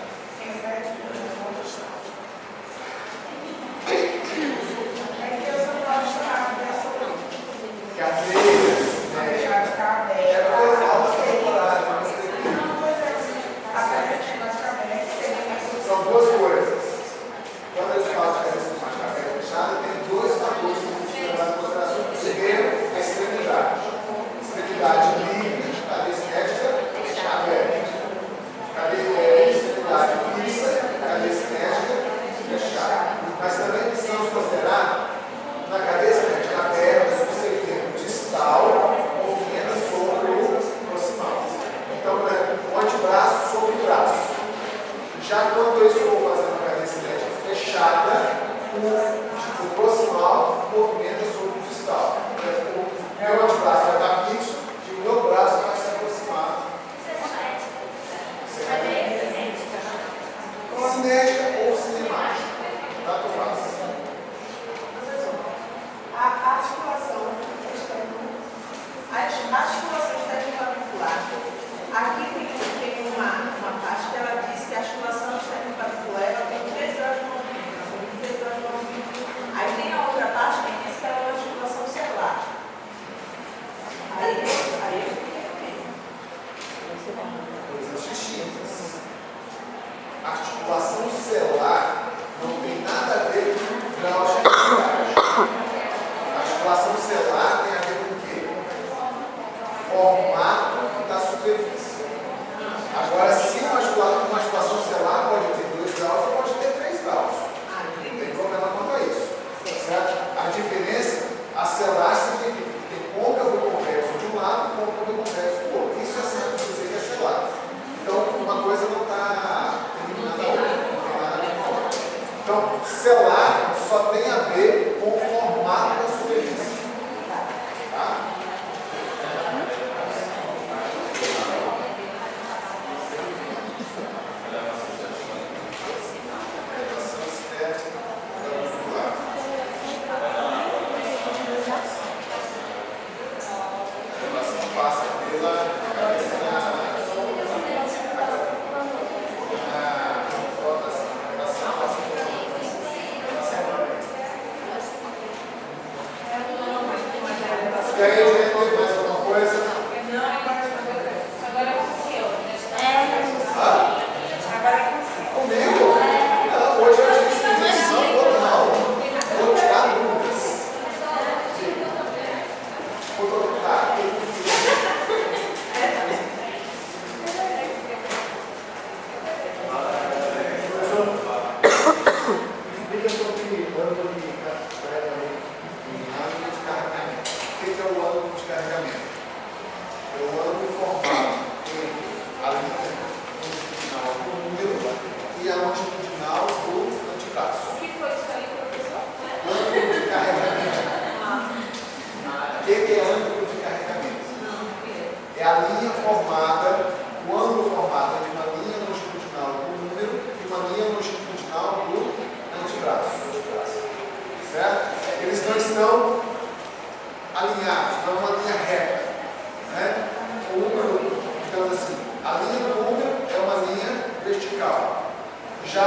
Speaker 2: São duas coisas. Quando a gente fala de cadeia cinemática aberta e fechada, tem dois fatores que a gente tem que levar em consideração. Primeiro, a extremidade. Extremidade livre, cadeia cinética aberta. Extremidade fixa, cadeia cinética fechada. Mas também precisamos considerar na cadeia cinética aberta o segmento distal movimenta sobre o proximal. Então, por exemplo, o antebraço sobre o braço. Já quando eu estou fazendo a cadeia cinética fechada, o proximal movimenta sobre o distal. O meu antebraço vai estar fixo e o meu braço vai se aproximar. Cinética ou cinemática. Tanto faz.
Speaker 1: A articulação esternoclavicular. Aqui tem uma parte que ela diz que a articulação esternoclavicular ela tem 3 graus de movimento. Ela tem 3 graus de movimento. Aí tem a outra parte que diz que ela é uma articulação celular. Aí eu fiquei
Speaker 2: Coisas distintas. A articulação celular não tem nada a ver com grau de atividade. A articulação celular tem a ver com o quê? Formato da superfície. Agora, se uma articulação celular pode ter 2 graus ou pode ter 3 graus. Não tem problema quanto a isso. Certo? A diferença, a celular significa que tem côncavo e convexo de um lado e côncavo e convexo do outro. Isso é certo dizer que é celular. Então, uma coisa não está eliminando a outra, não tem nada a ver com a outra. Então, celular só tem a ver com o formato da superfície. Tá? Passa pela cabeça Quer entender mais alguma coisa?
Speaker 3: Agora aconteceu.
Speaker 2: Comigo? Não, hoje eu disse que não vou não. Vou tirar dúvidas. Vou tocar. Explica sobre o ângulo de carregamento. O que é o ângulo de carregamento? É o ângulo formado entre a linha longitudinal do número e a longitudinal do antebraço.
Speaker 1: O que foi isso aí, professor?
Speaker 2: Ângulo de carregamento. O que é ângulo de carregamento? É a linha formada, o ângulo formado entre uma linha longitudinal do número e uma linha longitudinal do antebraço. Certo? Eles não estão alinhados, não é uma linha reta. Né? O número, então assim, a linha do número é uma linha vertical. Já a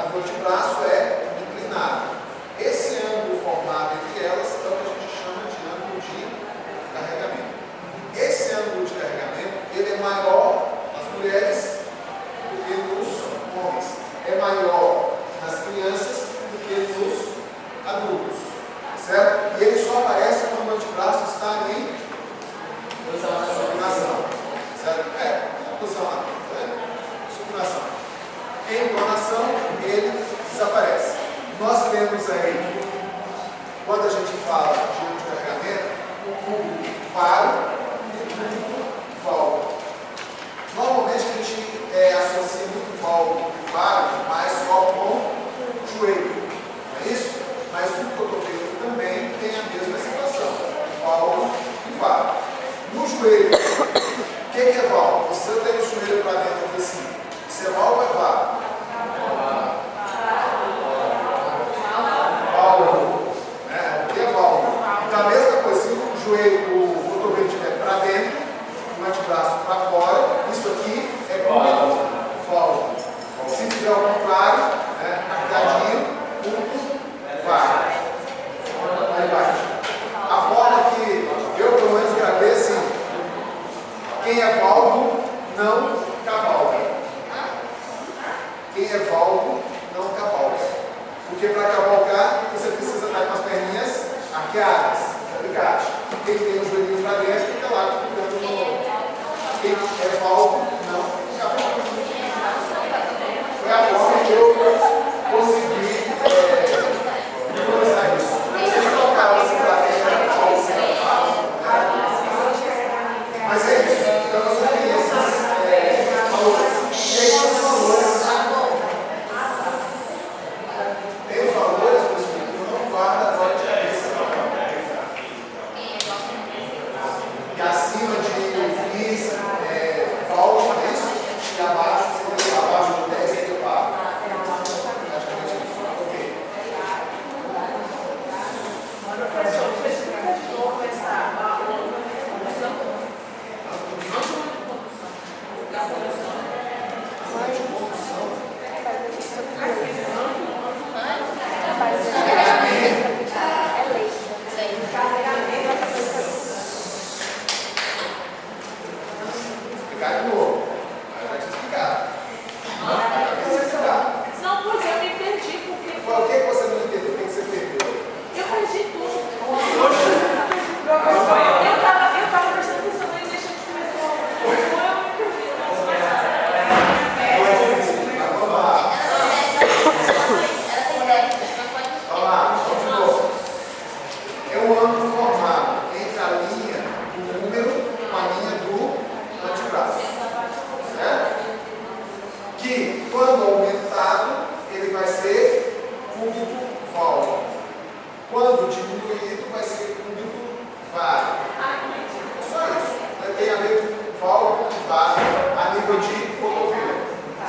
Speaker 2: do antebraço é inclinada. Esse ângulo formado entre elas é o que a gente chama de ângulo de carregamento. Esse ângulo de carregamento, ele é maior nas mulheres do que nos homens. É maior nas crianças do que nos adultos. Certo? E ele só aparece quando o antebraço está em supinação. Certo? Supinação. Supinação. Em pronação, ele desaparece. Nós temos aí, quando a gente fala de ângulo de carregamento, o cubo faro e o cubo volta. Normalmente a gente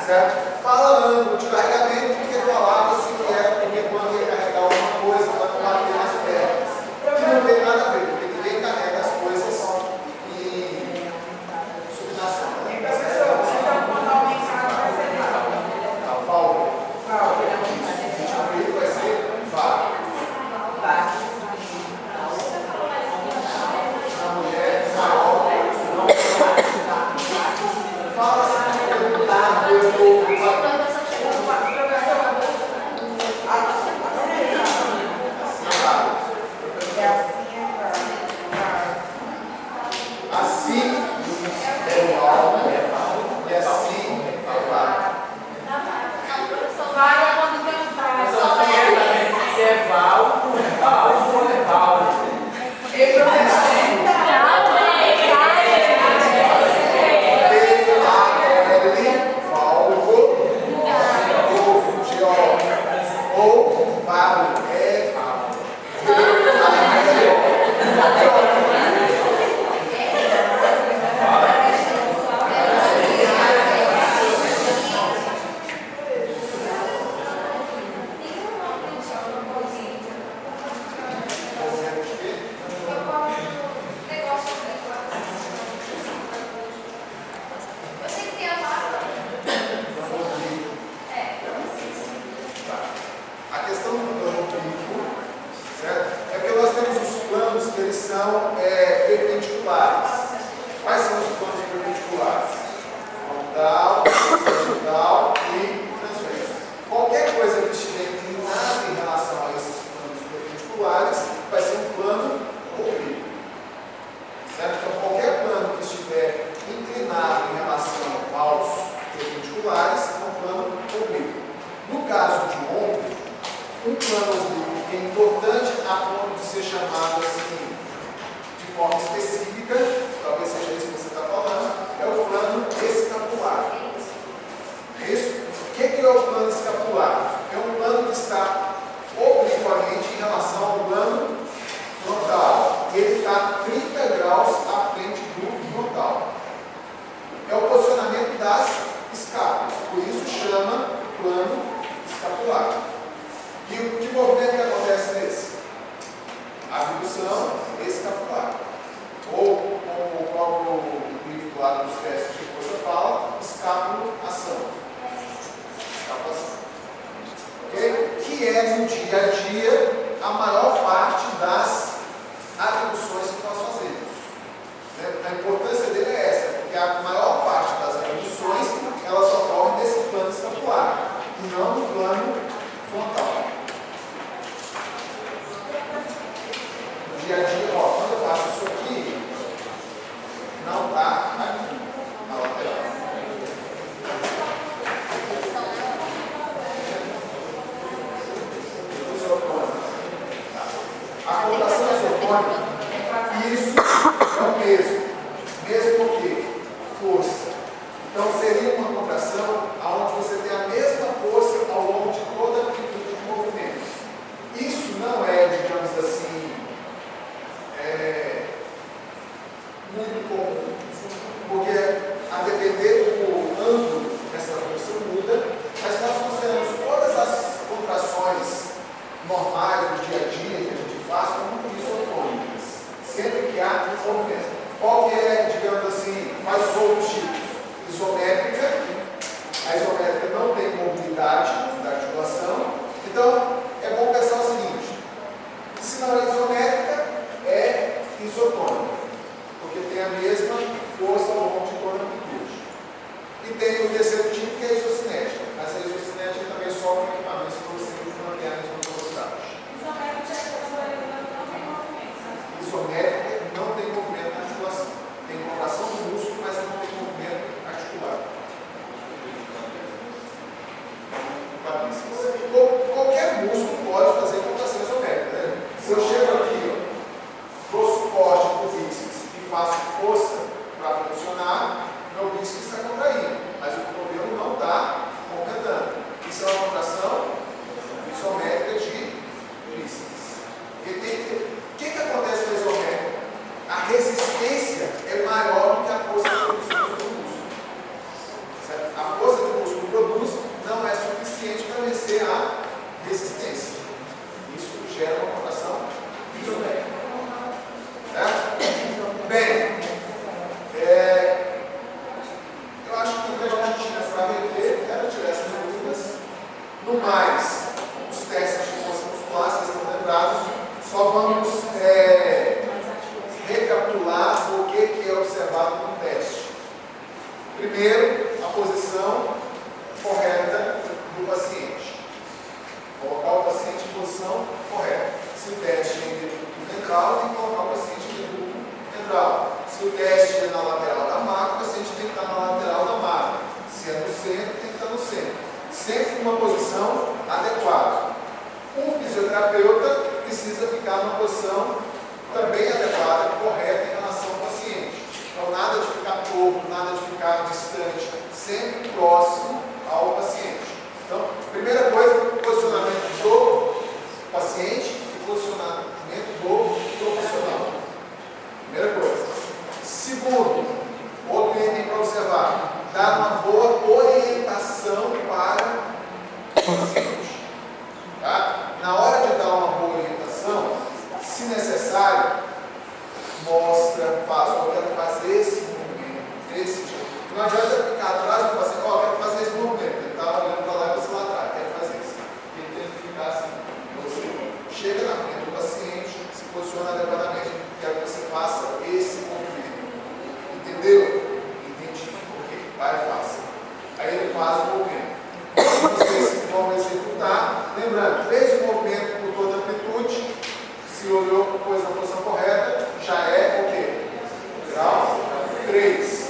Speaker 2: certo? Falando de carregamento, porque falava-se que era porque quando ia carregar alguma coisa, ela não bater nas pernas. Que não tem nada a ver, porque ninguém carrega as coisas em subnação.
Speaker 1: E professor, você está mandando uma mensagem para ser
Speaker 2: Paulo.
Speaker 1: Isso.
Speaker 2: Vai ser Vá. A mulher maior. Fala assim, assim é o alvo e assim é o vá.
Speaker 1: Vai quando tem um frase.
Speaker 6: Se é Val, ou é Val.
Speaker 1: E professor,
Speaker 2: ou Pablo é a questão do plano clínico, certo? É porque nós temos os planos que eles são perpendiculares. Quais são os planos perpendiculares? Frontal, horizontal e transverso. Qualquer coisa que estiver inclinada em relação a esses planos perpendiculares vai ser um plano oblíquo. Certo? Então, qualquer plano que estiver inclinado em relação aos perpendiculares é um plano oblíquo. No caso de ombro, um plano oblíquo que é importante a ponto de ser chamado assim, de forma específica, talvez seja isso que você está falando, é o plano escapular. É isso? O que é o plano escapular? É um plano que está obliquamente em relação ao plano frontal. Ele está 30 graus à frente do frontal. É o posicionamento das escápulas, por isso chama plano escapular. E que movimento que acontece nesse? Abdução escapular. Ou, como o próprio livro lá dos testes de força fala, escapulação. Escapulação. Ok? Que é no dia a dia a maior parte das atribuições que nós fazemos. Né? A importância dele é essa, porque a maior parte das atribuições elas ocorrem nesse plano escapular, e não no plano frontal. No dia a dia, ó, quando eu faço isso aqui, não está aqui, na lateral. A contração isotônica, isso é o mesmo. Mesmo o quê? Força. Então seria uma contração onde você tem a mesma força ao longo de toda a amplitude de movimento. Isso não é, digamos assim, muito comum, porque a depender do ângulo dessa força muda, mas nós consideramos todas as contrações normais do dia a dia que a gente faz como isotônicas, sempre que há movimento. Qual que é, digamos assim, quais os outros tipos? Isométrica. A isométrica não tem mobilidade da articulação. Então, é bom pensar o seguinte: se não é isométrica, é isotônica, porque tem a mesma força ao longo de toda a amplitude. E tem o terceiro tipo, que é a isocinética. Mas a isocinética também só com equipamentos que você manter a mesma velocidade. Isométrica não tem movimento na articulação. Tem contração do músculo, mas não tem movimento articular. Qualquer músculo pode fazer contração isométrica. Né? Se eu chego aqui, dou suporte para o bíceps e faço força para funcionar, meu bíceps está contraindo, mas o cotovelo não está movimentando. Isso é uma contração isométrica de bíceps. O que acontece com a isométrica? A resistência é maior do que a força de produção do músculo. Certo? A força do músculo sempre numa posição adequada. Um fisioterapeuta precisa ficar numa posição também adequada, correta em relação ao paciente. Então, nada de ficar torto, nada de ficar distante, sempre próximo ao paciente. Então, primeira coisa, posicionamento do paciente e posicionamento do profissional. Primeira coisa. Segundo, outro item para observar, dar uma boa orientação para o paciente. Tá? Na hora de dar uma boa orientação, se necessário, mostra, faz, eu quero fazer esse movimento, desse jeito. Não adianta ficar atrás do paciente, ó, eu quero fazer esse movimento. Ele está olhando para lá e você lá atrás, quero fazer isso. Ele tem que ficar assim. Você chega na frente do paciente, se posiciona adequadamente, quero que você faça esse movimento. Entendeu? Identifica o quê? Vai e faça. Aí ele faz o movimento. Vocês vão executar. Lembrando, fez o movimento por toda a amplitude, se olhou, pôs na posição correta, já é o quê? Grau 3.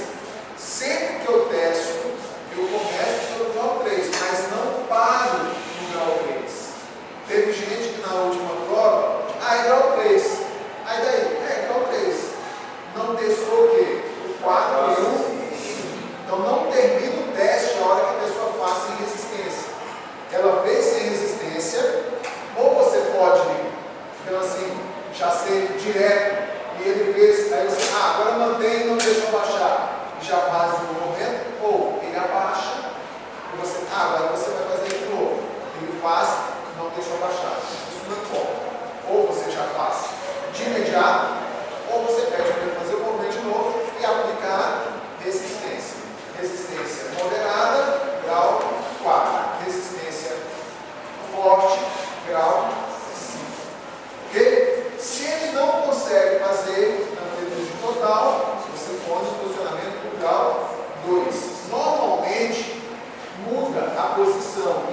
Speaker 2: Sempre que eu testo, eu começo pelo grau 3, mas não paro no grau 3. Teve gente que na última prova, é grau 3. Aí daí, é grau 3. Não testou o quê? O 4 e o 5. Então não termina o teste a hora que a pessoa faz sem resistência. Ela fez sem resistência, ou você pode, então assim, já ser direto, e ele fez, aí você, agora mantém e não deixa baixar, e já faz o movimento, ou ele abaixa, e você, agora você vai fazer de novo, ele faz, não deixa baixar, isso não importa, ou você já faz de imediato, ou você pede para ele fazer o movimento de novo e aplicar resistência. Resistência moderada, grau 4. Resistência forte, grau 5. Ok? Se ele não consegue fazer na amplitude total, você põe o posicionamento do grau 2. Normalmente, muda a posição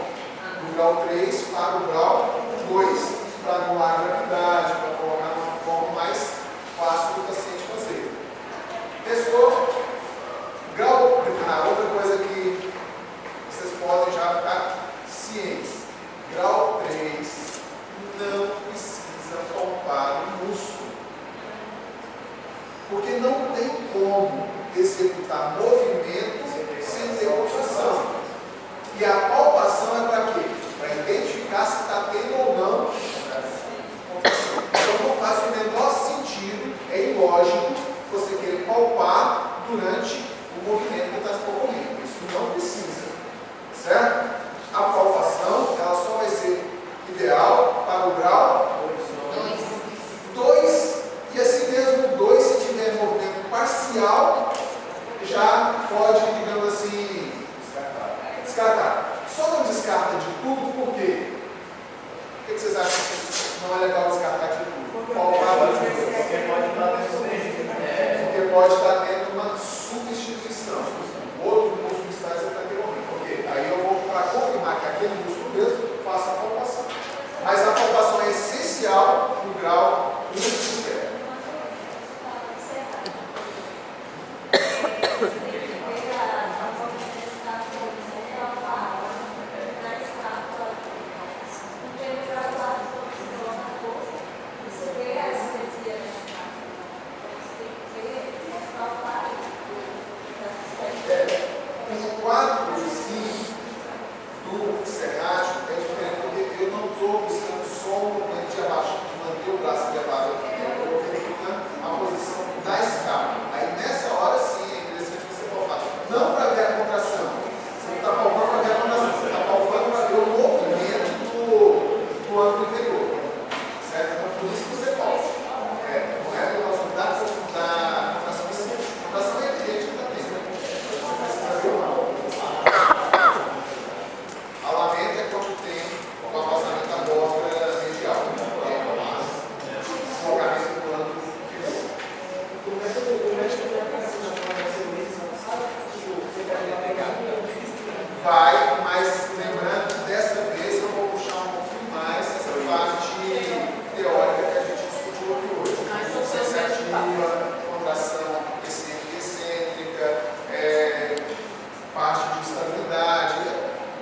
Speaker 2: do grau 3 para o grau 2, para anular a gravidade, para colocar uma forma mais fácil do paciente fazer. Testou? Grau, outra coisa que vocês podem já ficar cientes. Grau 3 não precisa palpar o músculo. Porque não tem como executar movimentos sem ter palpação. E a palpação é para quê? Para identificar se está tendo ou não palpação. Então não faz o menor sentido, é ilógico você querer palpar durante o movimento que está ocorrendo. Isso não precisa. Certo? A palpação, ela só vai ser ideal para o grau 2. E assim mesmo, 2, se tiver movimento parcial, já pode, digamos assim, descartar. Só não descarta de tudo, por quê? O que vocês acham que não é legal descartar de tudo? Palpar de tudo. Porque pode estar tendo uma substituição. Outro músculo está naquele momento. Ok, aí eu vou, para confirmar que aquele músculo mesmo, faço a palpação. Mas a palpação é essencial no grau 1 de sistema. O 4 e 5 do serrático é diferente, porque eu não estou buscando só o movimento de abaixo, de manter o braço elevado aqui. Eu estou verificando a posição da escala. Aí nessa hora sim é interessante você palpar. Não para ver a contração. Você não está palpando para ver a contração, você está palpando para ver o movimento do ângulo inferior. Certo? Então por isso que você palpa. Não é por causa da contração em si. A contração é evidente que está tendo. Você precisa ver o mal. Alamento é quando tem o afastamento da amostra radial. Deslocamento do ângulo inferior. Vai, mas lembrando, dessa vez eu vou puxar um pouquinho mais essa parte teórica que a gente discutiu aqui hoje. Sensativa, contração excêntrica, parte de estabilidade,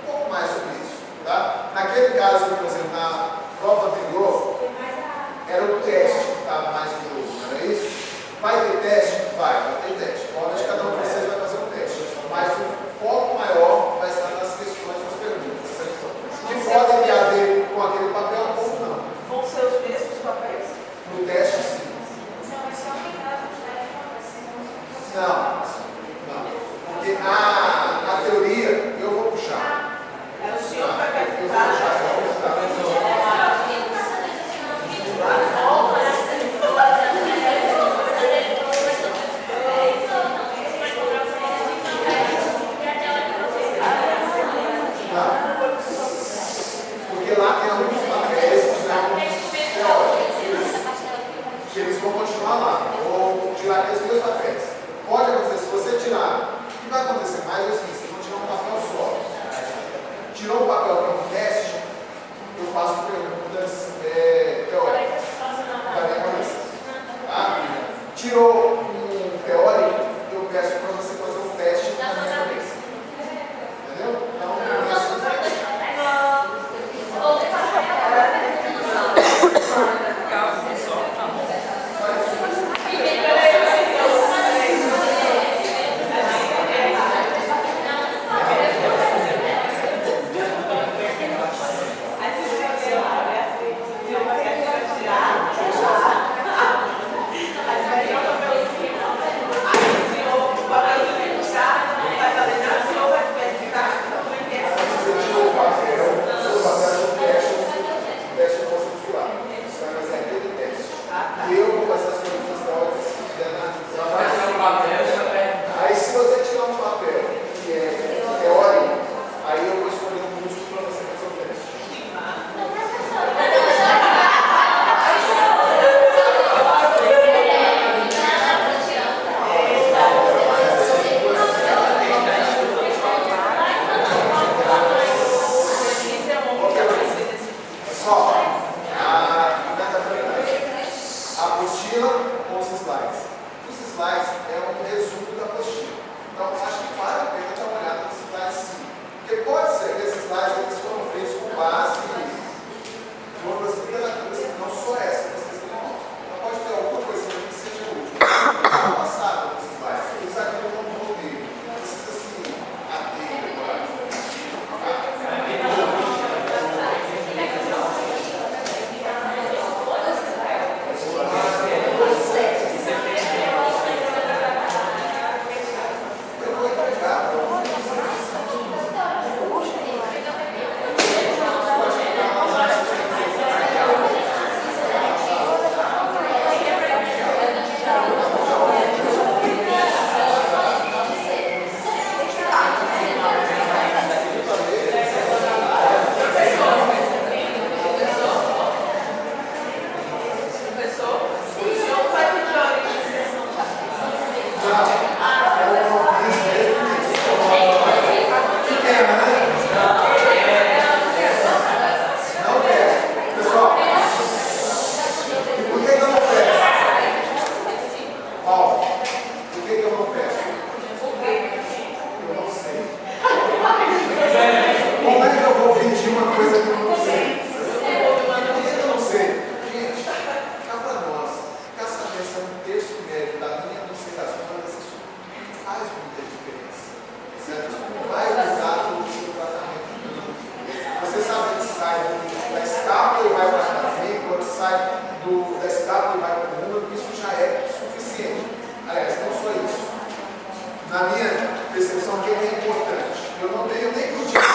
Speaker 2: um pouco mais sobre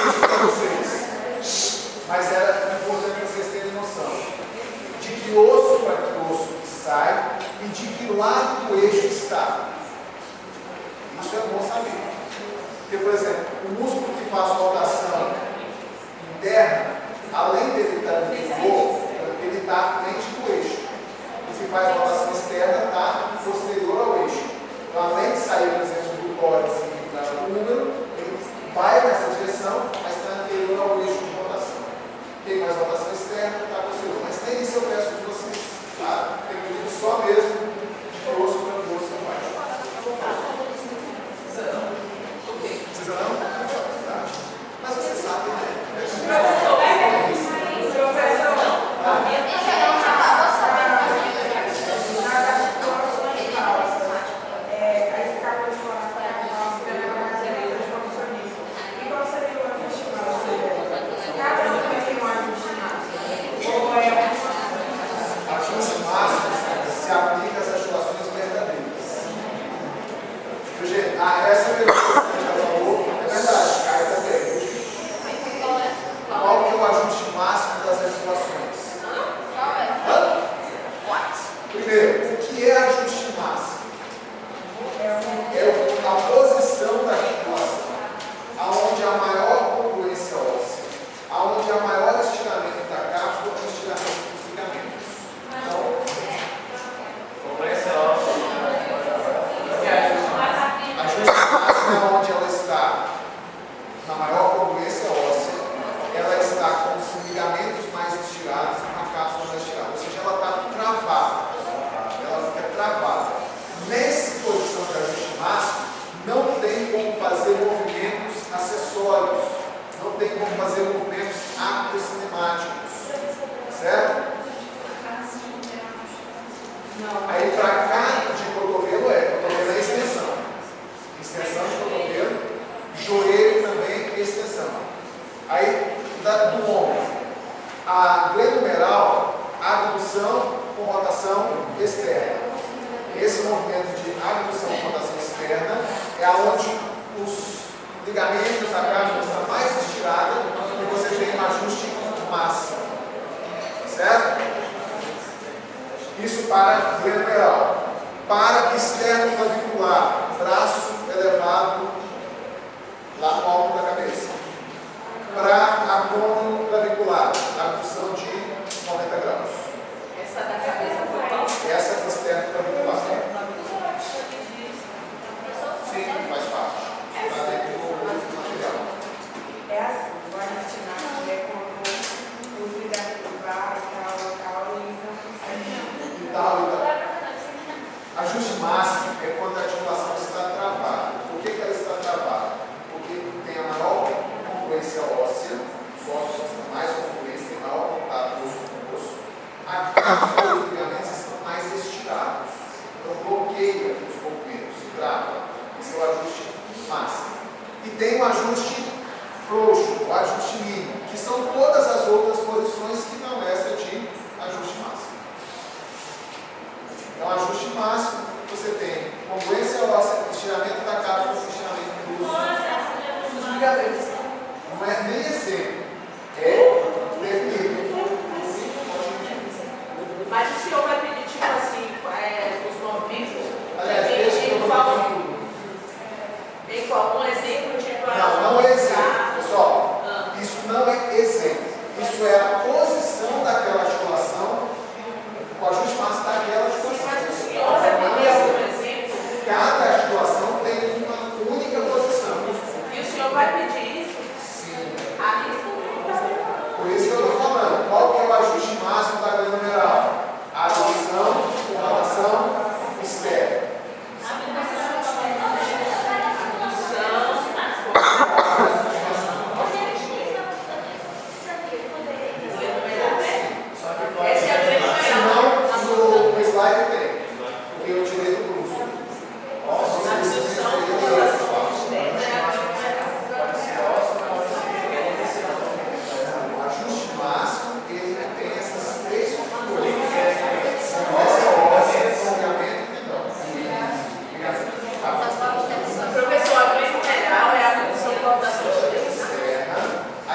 Speaker 2: isso para vocês, mas era importante vocês terem noção de que osso para que osso sai e de que lado do eixo está. Isso é bom saber. Porque, por exemplo, o músculo que faz rotação interna, além dele estar no pivô, ele está à frente do eixo. O que faz rotação externa está posterior ao eixo. Então, além de sair, por exemplo, do tórax e do úmero, ele vai nessa direção, mas está anterior ao eixo de rotação. Quem faz rotação externa está posterior. Mas tem isso eu peço de vocês, tá? Tem que ir só mesmo de osso para osso não vai. Precisa não? Tá. Mas você sabe, né? Ajuste máximo se aplica às articulações verdadeiras. Essa pergunta que você já falou é verdade, cai também. Qual que é o ajuste máximo das articulações? Primeiro, o que é ajuste máximo? É a posição da articulação, aonde há maior congruência óssea, aonde há maior estiramento da cápsula e estiramento dos ligamentos. Então, ajuste máximo é onde ela está na maior congruência óssea, ela está com os ligamentos mais estirados e com a cápsula mais estirada, ou seja, ela está travada, ela fica travada. Nessa posição de ajuste máximo, não tem como fazer movimentos acessórios, não tem como fazer movimentos aprocinemáticos, certo? Aí para cá de cotovelo é extensão. Extensão de cotovelo, joelho também extensão. Aí do ombro, a glenomeral, abdução com rotação externa. Esse movimento de abdução com rotação externa é onde os ligamentos, a cápsula está mais estirada e você tem um ajuste máximo. Certo? Isso para glenomeral. Para externo clavicular, braço elevado lá no alto da cabeça. Para abdômen clavicular, abdução de 90 graus.
Speaker 1: Essa da cabeça foi qual?
Speaker 2: Essa é externo clavicular. Sim, faz parte. Está dentro do material.
Speaker 7: É assim, o articulação é quando os ligamentos vai tal, e eles não conseguem.
Speaker 2: E tal. Ajuste máximo é quando a articulação está travada. Por que ela está travada? Porque tem a maior congruência óssea, os ossos estão mais congruentes, tem maior contato osso com osso. A cápsula e os ligamentos estão mais estirados. Então bloqueia os movimentos, trava. Esse é o ajuste máximo. E tem o ajuste frouxo, o ajuste mínimo, que são todas as outras posições que não essa de ajuste máximo. Então, ajuste máximo, você tem congruência óssea, estiramento da cápsula, estiramento dos ligamentos. Não é nem exemplo, é definido.
Speaker 1: Mas o senhor vai pedir, tipo assim, os movimentos?
Speaker 2: Aliás, deixa eu
Speaker 1: Em qual? Um exemplo de
Speaker 2: não é exemplo. Pessoal, isso não é exemplo. Isso é a posição daquela articulação, o ajuste máximo daquela articulação.
Speaker 1: Mas o senhor vai pedir algum exemplo?
Speaker 2: Cada articulação tem uma única posição.
Speaker 1: E o senhor vai pedir isso?
Speaker 2: Sim.
Speaker 1: A isso não está.
Speaker 2: Por isso que eu estou falando. Qual que é o ajuste máximo da glenomeral? Abdução com rotação externa.
Speaker 1: Abdução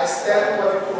Speaker 2: a Esther, quando